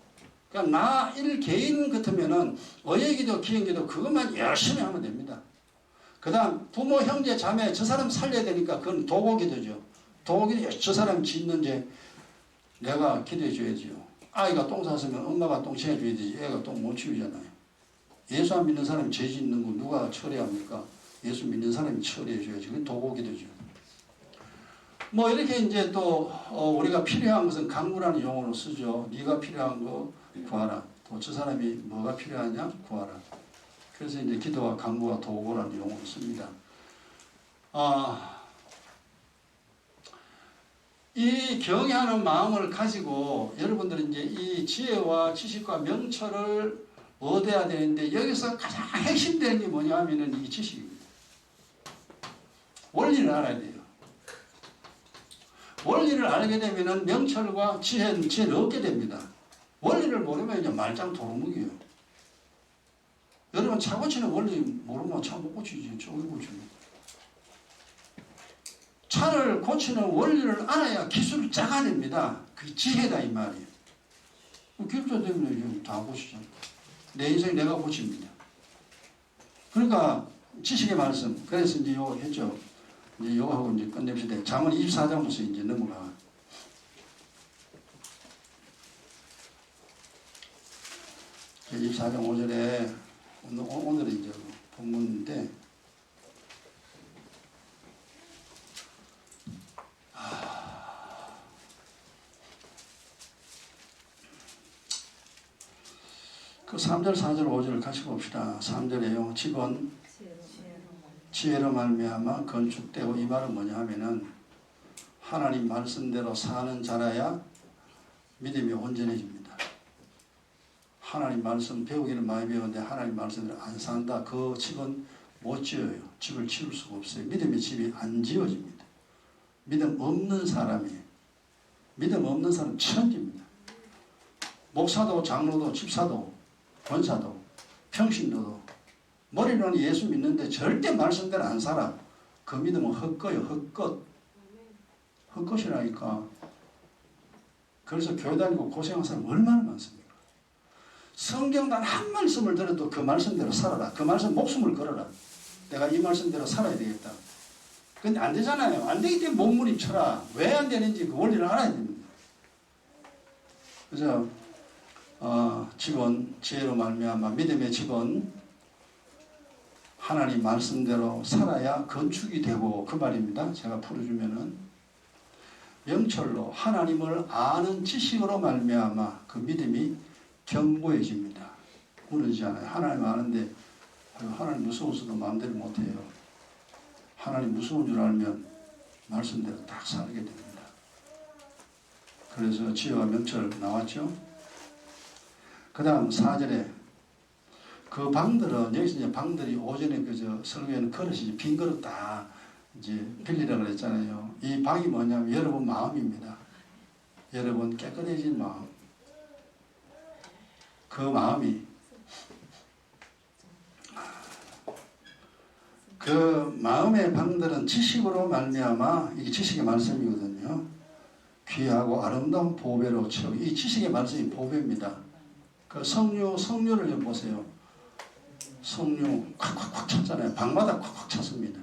그러니까 나 개인 같으면은, 의의 기도, 기은 기도, 그것만 열심히 하면 됩니다. 그 다음, 부모, 형제, 자매, 저 사람 살려야 되니까 그건 도고 기도죠. 도고 기도, 저 사람 짓는지 내가 기도해 줘야죠. 아이가 똥 쌌으면 엄마가 똥 치워줘야 되지. 애가 똥 못 치우잖아요. 예수 안 믿는 사람이 죄 짓는 거 누가 처리합니까? 예수 믿는 사람이 처리해 줘야지. 그게 도고 기도죠. 뭐 이렇게 이제 또 우리가 필요한 것은 강구라는 용어로 쓰죠. 네가 필요한 거 구하라. 또 저 사람이 뭐가 필요하냐 구하라. 그래서 이제 기도와 강구와 도구라는 용어를 씁니다. 이 경외하는 마음을 가지고 여러분들이 이제 이 지혜와 지식과 명철을 얻어야 되는데, 여기서 가장 핵심되는 게 뭐냐 하면은 이 지식입니다. 원리를 알아야 돼요. 원리를 알게 되면은 명철과 지혜를 얻게 됩니다. 원리를 모르면 이제 말짱 도루묵이에요. 여러분 차 고치는 원리 모르면 차 못 고치지. 저기 고치고. 차를 고치는 원리를 알아야 기술자가 됩니다. 그게 지혜다 이 말이에요. 기술자 때문에 지금 다 고치잖아요. 내 인생 내가 고칩니다. 그러니까 지식의 말씀. 그래서 이제 요거 했죠. 이제 요거 하고 이제 끝냅시다. 잠언 24장부터 이제 넘어가. 그 24장 5절에 오늘은 이제 본문인데, 그 3절, 4절, 5절을 같이 봅시다. 3절에요. 집은 지혜로 말미암아 건축되고, 이 말은 뭐냐 하면은 하나님 말씀대로 사는 자라야 믿음이 온전해집니다. 하나님 말씀 배우기는 많이 배우는데 하나님 말씀대로 안 산다. 그 집은 못 지어요. 집을 지을 수가 없어요. 믿음의 집이 안 지어집니다. 믿음 없는 사람이에요. 믿음 없는 사람 천지입니다. 목사도 장로도 집사도 권사도 평신도도 머리로는 예수 믿는데 절대 말씀대로 안 살아. 그 믿음은 헛거예요. 헛것이라니까. 그래서 교회 다니고 고생한 사람 얼마나 많습니까? 성경 단 한 말씀을 들어도 그 말씀대로 살아라. 그 말씀 목숨을 걸어라. 내가 이 말씀대로 살아야 되겠다. 근데 안 되잖아요. 안 되기 때문에 몸부림쳐라. 왜 안 되는지 그 원리를 알아야 됩니다. 그래서 집은 지혜로 말미암아, 믿음의 집은 하나님 말씀대로 살아야 건축이 되고, 그 말입니다. 제가 풀어주면은 명철로 하나님을 아는 지식으로 말미암아 그 믿음이 견고해집니다. 무너지지 않아요. 하나님 아는데 하나님 무서워서도 마음대로 못해요. 하나님 무서운 줄 알면 말씀대로 딱 살게 됩니다. 그래서 지혜와 명철 나왔죠. 그 다음 4절에 그 방들은, 여기서 이제 방들이 오전에 설교에는 그릇이 빈 그릇 다 이제 빌리라 그랬잖아요. 이 방이 뭐냐면 여러분 마음입니다. 여러분 깨끗해진 마음. 그 마음이, 그 마음의 방들은 지식으로 말미암아, 이게 지식의 말씀이거든요. 귀하고 아름다운 보배로 채우고, 이 지식의 말씀이 보배입니다. 그 석류를 좀 보세요. 석류 콱콱콱 찼잖아요. 방마다 콱콱 찼습니다.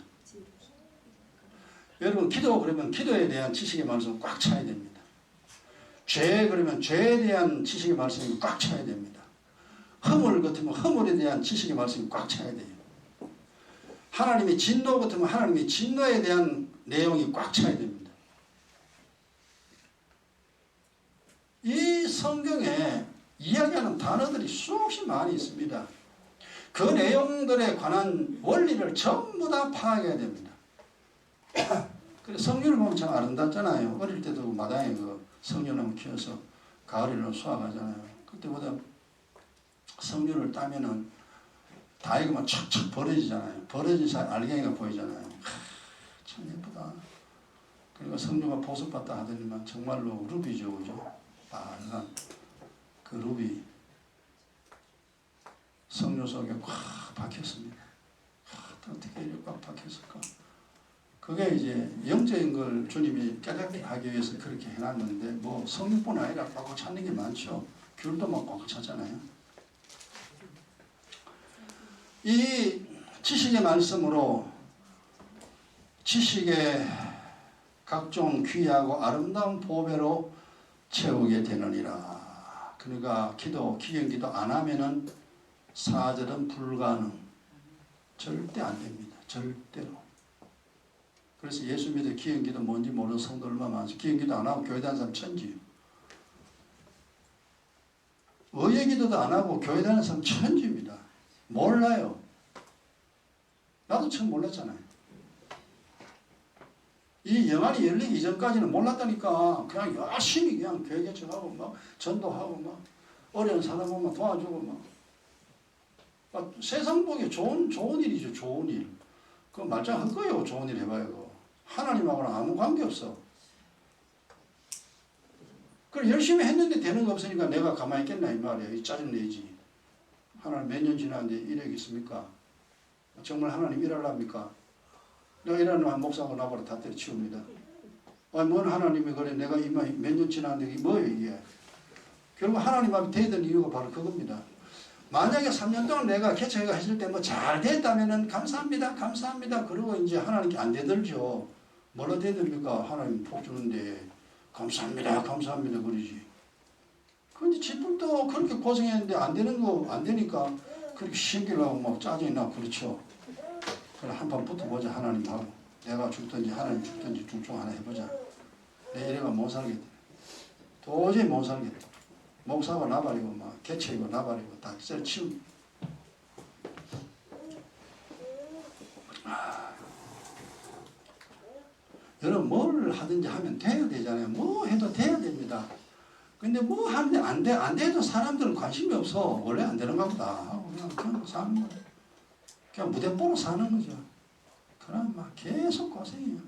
여러분 기도 그러면 기도에 대한 지식의 말씀은 꽉 차야 됩니다. 죄 그러면 죄에 대한 지식의 말씀이 꽉 차야 됩니다. 허물 같으면 허물에 대한 지식의 말씀이 꽉 차야 돼요. 하나님이 진노 같으면 하나님이 진노에 대한 내용이 꽉 차야 됩니다. 이 성경에 이야기하는 단어들이 수없이 많이 있습니다. 그 내용들에 관한 원리를 전부 다 파악해야 됩니다. 그래서 성류를 보면 참 아름답잖아요. 어릴 때도 마당에 그 성류나무 키워서 가을에는 수확하잖아요. 그때보다 성류를 따면은 다 익으면 척척 벌어지잖아요. 벌어진 사이 알갱이가 보이잖아요. 참 예쁘다. 그리고 성류가 보석받다 하더니만 정말로 루비죠, 그죠? 빨간 그 루비 성류 속에 꽉 박혔습니다. 어떻게 이렇게 꽉 박혔을까? 그게 이제 영적인 걸 주님이 깨닫게 하기 위해서 그렇게 해놨는데, 뭐 성류뿐 아니라 꽉꽉 찾는 게 많죠. 귤도 막 꽉꽉 찼잖아요. 이 지식의 말씀으로 지식의 각종 귀하고 아름다운 보배로 채우게 되느니라. 그러니까 기경기도 안 하면은 사절은 불가능. 절대 안 됩니다. 절대로. 그래서 예수 믿어 기경기도 뭔지 모르는 성도 얼마나 많죠. 기경기도 안 하고 교회 다니는 사람 천지요. 의예기도도 안 하고 교회 다니는 사람 천지입니다. 몰라요. 나도 처음 몰랐잖아요. 이 영안이 열리기 이전까지는 몰랐다니까. 그냥 열심히 그냥 교회 개척하고 막 전도하고 막 어려운 사람 오면 도와주고 막 세상 보기에 좋은 일이죠. 좋은 일. 그거 말짱 헛거예요. 좋은 일 해봐요. 그거. 하나님하고는 아무 관계 없어. 그걸 열심히 했는데 되는 거 없으니까 내가 가만히 있겠나 이 말이에요. 짜증내지. 하나님 몇 년 지났는데 이러겠습니까? 정말 하나님 일하랍니까? 내가 일하는 목사하고 나보고 다 때려치웁니다. 아니 뭔 하나님이 그래 내가 몇 년 지났는데 이게 뭐예요 이게? 결국 하나님 앞에 대던 이유가 바로 그겁니다. 만약에 3년 동안 내가 개척회가 했을 때 뭐 잘 됐다면은 감사합니다 감사합니다 그러고 이제 하나님께 안 대들죠. 뭐라 대듭니까? 하나님 복 주는데 감사합니다 감사합니다 그러지. 근데 지금도 그렇게 고생했는데 안 되는 거 안 되니까 그렇게 신기하고 막 짜증이 나고 그렇죠. 그래 한판 붙어보자 하나님하고. 내가 죽든지 하나님 죽든지 둘 중 하나 해보자. 내 이래가 못 살겠다. 도저히 못 살겠다. 목사가 나발이고 막 개체이고 나발이고 다 셀치우. 여러분 뭘 하든지 하면 돼야 되잖아요. 뭐 해도 돼야 됩니다. 근데 뭐 하는데 안 돼도 사람들은 관심이 없어. 원래 안 되는가 보다 하고 그냥 사는 거예요. 그냥 무대뽀로 사는 거죠. 그럼 막 계속 고생해요.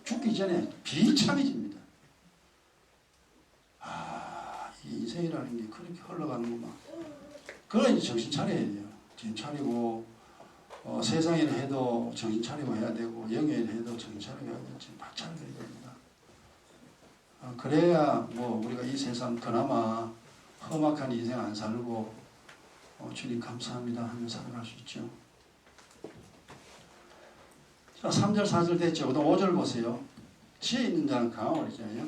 죽기 전에 비참해집니다. 이 인생이라는 게 그렇게 흘러가는구만. 그걸 이제 정신 차려야 돼요. 정신 차리고 세상에 해도 정신 차리고 해야 되고 영에 해도 정신 차리고 해야 되고 지금 박차려야 됩니다. 그래야 뭐 우리가 이 세상 그나마 험악한 인생 안 살고 주님 감사합니다 하면서 살아갈 수 있죠. 자, 3절 4절 됐죠. 그다음 5절 보세요. 지혜 있는 자는 강하고 그랬잖아요.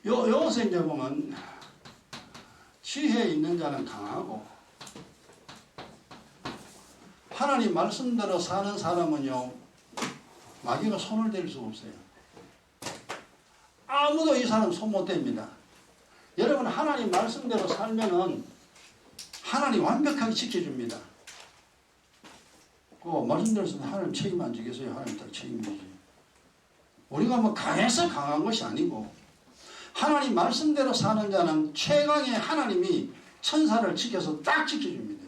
여기서 이제 보면 지혜 있는 자는 강하고 하나님 말씀대로 사는 사람은요 마귀가 손을 댈 수가 없어요. 아무도 이 사람 손 못 댑니다. 여러분 하나님 말씀대로 살면은 하나님 완벽하게 지켜줍니다. 그 말씀대로 하나님 책임 안 지겠어요? 하나님 딱 책임지지. 우리가 뭐 강해서 강한 것이 아니고 하나님 말씀대로 사는 자는 최강의 하나님이 천사를 지켜서 딱 지켜줍니다.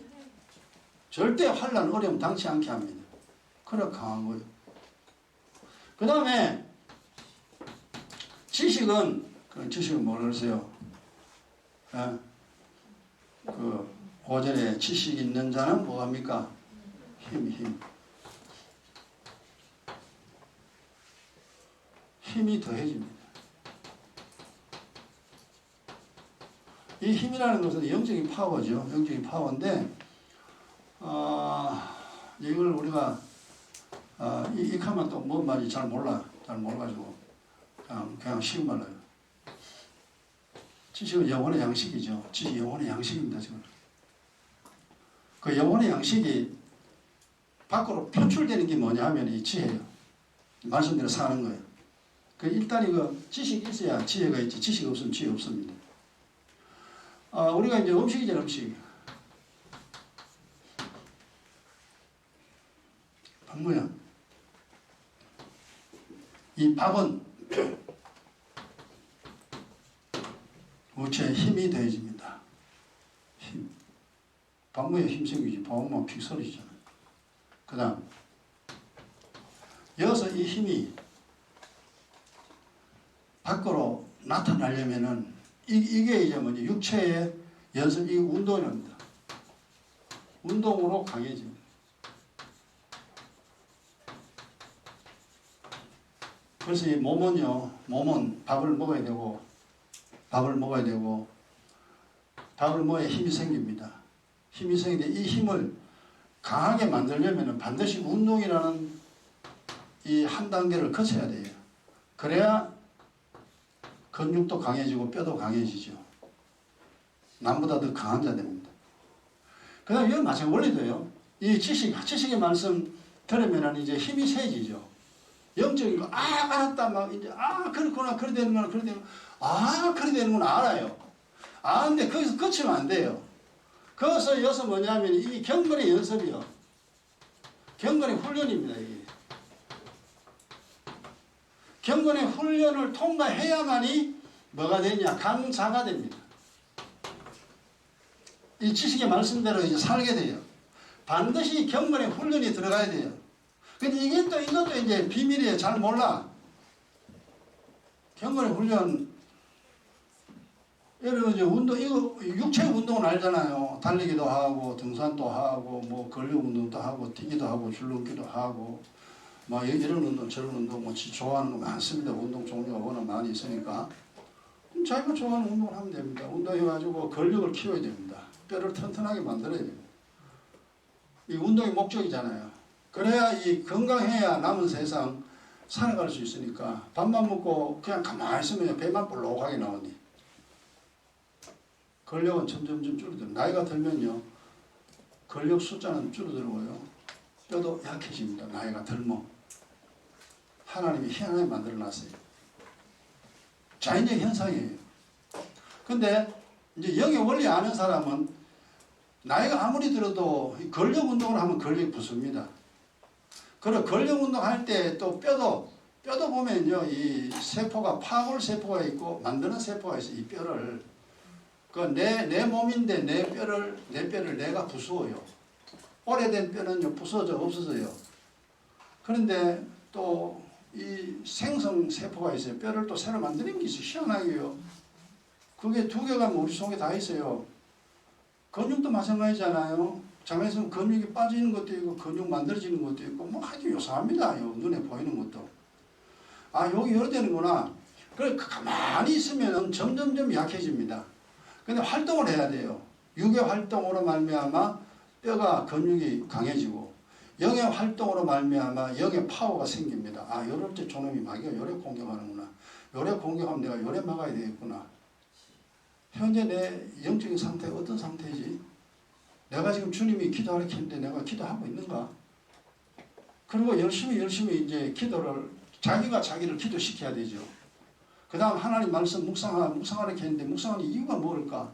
절대 환난 어려움 당치 않게 합니다. 그래 강한 거예요. 그 다음에 지식은 모르세요. 그 5절에 지식 있는 자는 뭐합니까? 힘이 더해집니다. 이 힘이라는 것은 영적인 파워죠. 영적인 파워인데 이걸 우리가 익하면 또 뭔 말인지 잘 몰라가지고 그냥 쉬운 말로요. 지식은 영혼의 양식이죠. 지식이 영혼의 양식입니다. 지금 그 영혼의 양식이 밖으로 표출되는 게 뭐냐 하면 이 지혜예요. 말씀대로 사는 거예요. 그 일단 이거 지식이 있어야 지혜가 있지. 지식 없으면 지혜 없습니다. 우리가 이제 음식이잖아, 음식. 밥 모양. 이 밥은 우체에 힘이 더해집니다. 힘. 밥 모양 힘 생기지. 밥은 막 픽 서리잖아. 그 다음 여기서 이 힘이 밖으로 나타나려면은 이게 이제 뭐냐 육체의 연습, 이 운동입니다. 운동으로 강해집니다. 그래서 이 몸은 밥을 먹어야 되고 밥을 먹어야 힘이 생깁니다. 힘이 생기는데 이 힘을 강하게 만들려면 반드시 운동이라는 이 한 단계를 거쳐야 돼요. 그래야 근육도 강해지고 뼈도 강해지죠. 남보다 더 강한 자 됩니다. 그 다음에 이건 마찬가지 원리도요. 이 지식의 말씀 들으면 이제 힘이 세지죠. 영적인 거, 알았다, 막, 이제, 그렇구나, 그래 되는구나, 그래 되는구나, 그래 되는구나, 알아요. 근데 거기서 그치면 안 돼요. 거기서 여기서 뭐냐면, 이 경건의 연습이요. 경건의 훈련입니다, 이게. 경건의 훈련을 통과해야만이 뭐가 되냐, 강자가 됩니다. 이 지식의 말씀대로 이제 살게 돼요. 반드시 경건의 훈련이 들어가야 돼요. 근데 이것도 이제 비밀이에요. 잘 몰라. 경건의 훈련, 여러분, 이제 이거 육체 운동은 알잖아요. 달리기도 하고, 등산도 하고, 뭐, 근력 운동도 하고, 뛰기도 하고, 줄넘기도 하고, 뭐, 이런 운동, 저런 운동, 뭐, 좋아하는 거 많습니다. 운동 종류가 워낙 많이 있으니까. 그럼 자기가 좋아하는 운동을 하면 됩니다. 운동해가지고 근력을 키워야 됩니다. 뼈를 튼튼하게 만들어야 됩니다. 이 운동의 목적이잖아요. 그래야 이 건강해야 남은 세상 살아갈 수 있으니까 밥만 먹고 그냥 가만히 있으면 배만 볼록하게 나오니 근력은 점점점 줄어들어요. 나이가 들면요 근력 숫자는 줄어들고요 뼈도 약해집니다. 나이가 들면 하나님이 희한하게 만들어놨어요. 자연적 현상이에요. 근데 이제 영의 원리 아는 사람은 나이가 아무리 들어도 근력 운동을 하면 근력이 붙습니다. 그리고 근력 운동할 때 또 뼈도 보면요, 이 세포가 파골 세포가 있고 만드는 세포가 있어요. 이 뼈를 내 몸인데 내 뼈를 내가 부수어요. 오래된 뼈는요 부서져 없어져요. 그런데 또 이 생성 세포가 있어요. 뼈를 또 새로 만드는 게 있어요. 희한하게요. 그게 두 개가 우리 속에 다 있어요. 근육도 마찬가지잖아요. 장에서 근육이 빠지는 것도 있고 근육 만들어지는 것도 있고 뭐 하여튼 요상합니다. 눈에 보이는 것도. 여기 이래 되는구나. 그래 가만히 있으면 점점점 약해집니다. 근데 활동을 해야 돼요. 육의 활동으로 말미암아 뼈가 근육이 강해지고 영의 활동으로 말미암아 영의 파워가 생깁니다. 요럴 때 저놈이 마귀가 요래 공격하는구나. 요래 공격하면 내가 요래 막아야 되겠구나. 현재 내 영적인 상태가 어떤 상태지? 내가 지금 주님이 기도하라 했는데 내가 기도하고 있는가? 그리고 열심히 이제 기도를 자기가 자기를 기도시켜야 되죠. 그 다음 하나님 말씀 묵상하라 했는데 묵상하는 이유가 뭘까?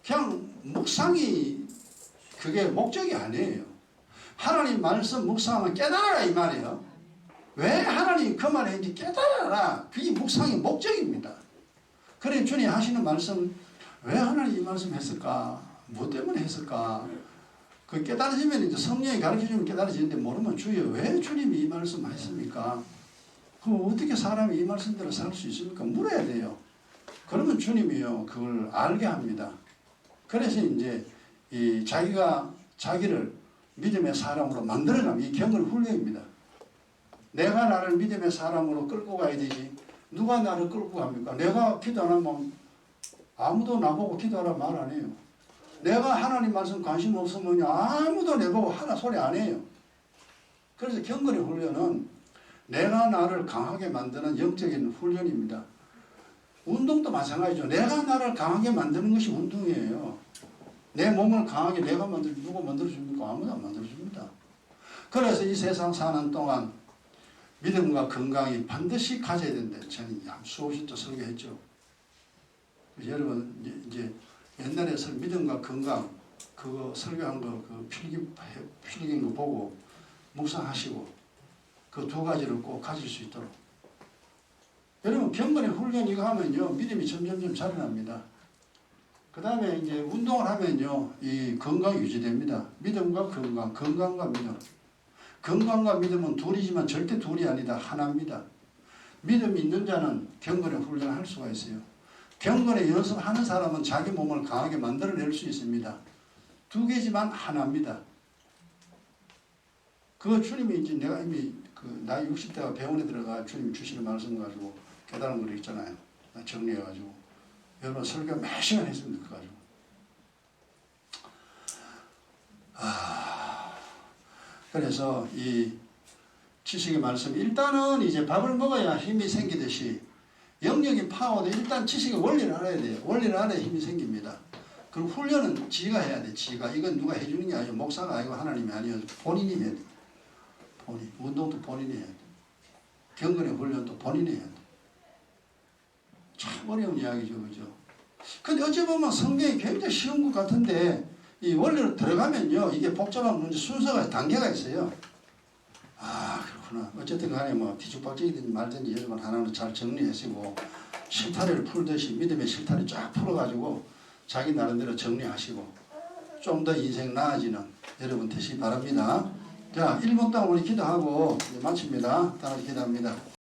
그냥 묵상이 그게 목적이 아니에요. 하나님 말씀 묵상하면 깨달아라 이 말이에요. 왜 하나님 그 말을 했는지 깨달아라. 그게 묵상의 목적입니다. 그래 주님 하시는 말씀 왜 하나님 이 말씀 했을까? 뭐 때문에 했을까? 그 깨달아지면 이제 성령이 가르쳐주면 깨달아지는데 모르면 주여 왜 주님이 이 말씀 하셨습니까? 그럼 어떻게 사람이 이 말씀대로 살 수 있습니까? 물어야 돼요. 그러면 주님이요 그걸 알게 합니다. 그래서 이제 이 자기를 믿음의 사람으로 만들어가면 이 경을 훈련입니다. 내가 나를 믿음의 사람으로 끌고 가야 되지. 누가 나를 끌고 갑니까? 내가 기도 안 하면 아무도 나보고 기도하라 말 안 해요. 내가 하나님 말씀 관심 없으면 아무도 내보고 하나 소리 안 해요. 그래서 경건의 훈련은 내가 나를 강하게 만드는 영적인 훈련입니다. 운동도 마찬가지죠. 내가 나를 강하게 만드는 것이 운동이에요. 내 몸을 강하게 내가 누가 만들어줍니까? 아무도 안 만들어줍니다. 그래서 이 세상 사는 동안 믿음과 건강이 반드시 가져야 된다. 저는 수없이 또 설교했죠. 여러분 이제 옛날에 믿음과 건강 그거 설교한 거 그 필기인 거 보고 묵상하시고 그 두 가지를 꼭 가질 수 있도록. 여러분 경건의 훈련 이거 하면요 믿음이 점점점 자라납니다. 그 다음에 이제 운동을 하면요 이 건강이 유지됩니다. 믿음과 건강, 건강과 믿음. 건강과 믿음은 둘이지만 절대 둘이 아니다. 하나입니다. 믿음이 있는 자는 경건의 훈련을 할 수가 있어요. 경건의 연습하는 사람은 자기 몸을 강하게 만들어낼 수 있습니다. 두 개지만 하나입니다. 그거 주님이 이제 내가 이미 그 나이 60대가 병원에 들어가 주님 주시는 말씀 가지고 깨달은 거 있잖아요. 정리해가지고 여러분 설교 몇 시간 했습니다. 그거 가지고. 그래서 이 지식의 말씀 일단은 이제 밥을 먹어야 힘이 생기듯이 영적인 파워도 일단 지식의 원리를 알아야 돼요. 원리를 알아야 힘이 생깁니다. 그리고 훈련은 지가 해야 돼. 지가. 이건 누가 해주는 게 아니고 목사가 아니고 하나님이 아니어서 본인이 해야 돼. 본인. 운동도 본인이 해야 돼. 경건의 훈련도 본인이 해야 돼. 참 어려운 이야기죠. 그죠? 근데 어찌 보면 성경이 굉장히 쉬운 것 같은데 이 원리로 들어가면요 이게 복잡한 문제 순서가 단계가 있어요. 아 그렇구나. 어쨌든 간에 뭐 뒤죽박죽이든지 말든지 여러분 하나는 잘 정리하시고 실타래를 풀듯이 믿음의 실타래 쫙 풀어가지고 자기 나름대로 정리하시고 좀 더 인생 나아지는 여러분 되시기 바랍니다. 자 1분 동안 우리 기도하고 이제 마칩니다. 다 같이 기도합니다.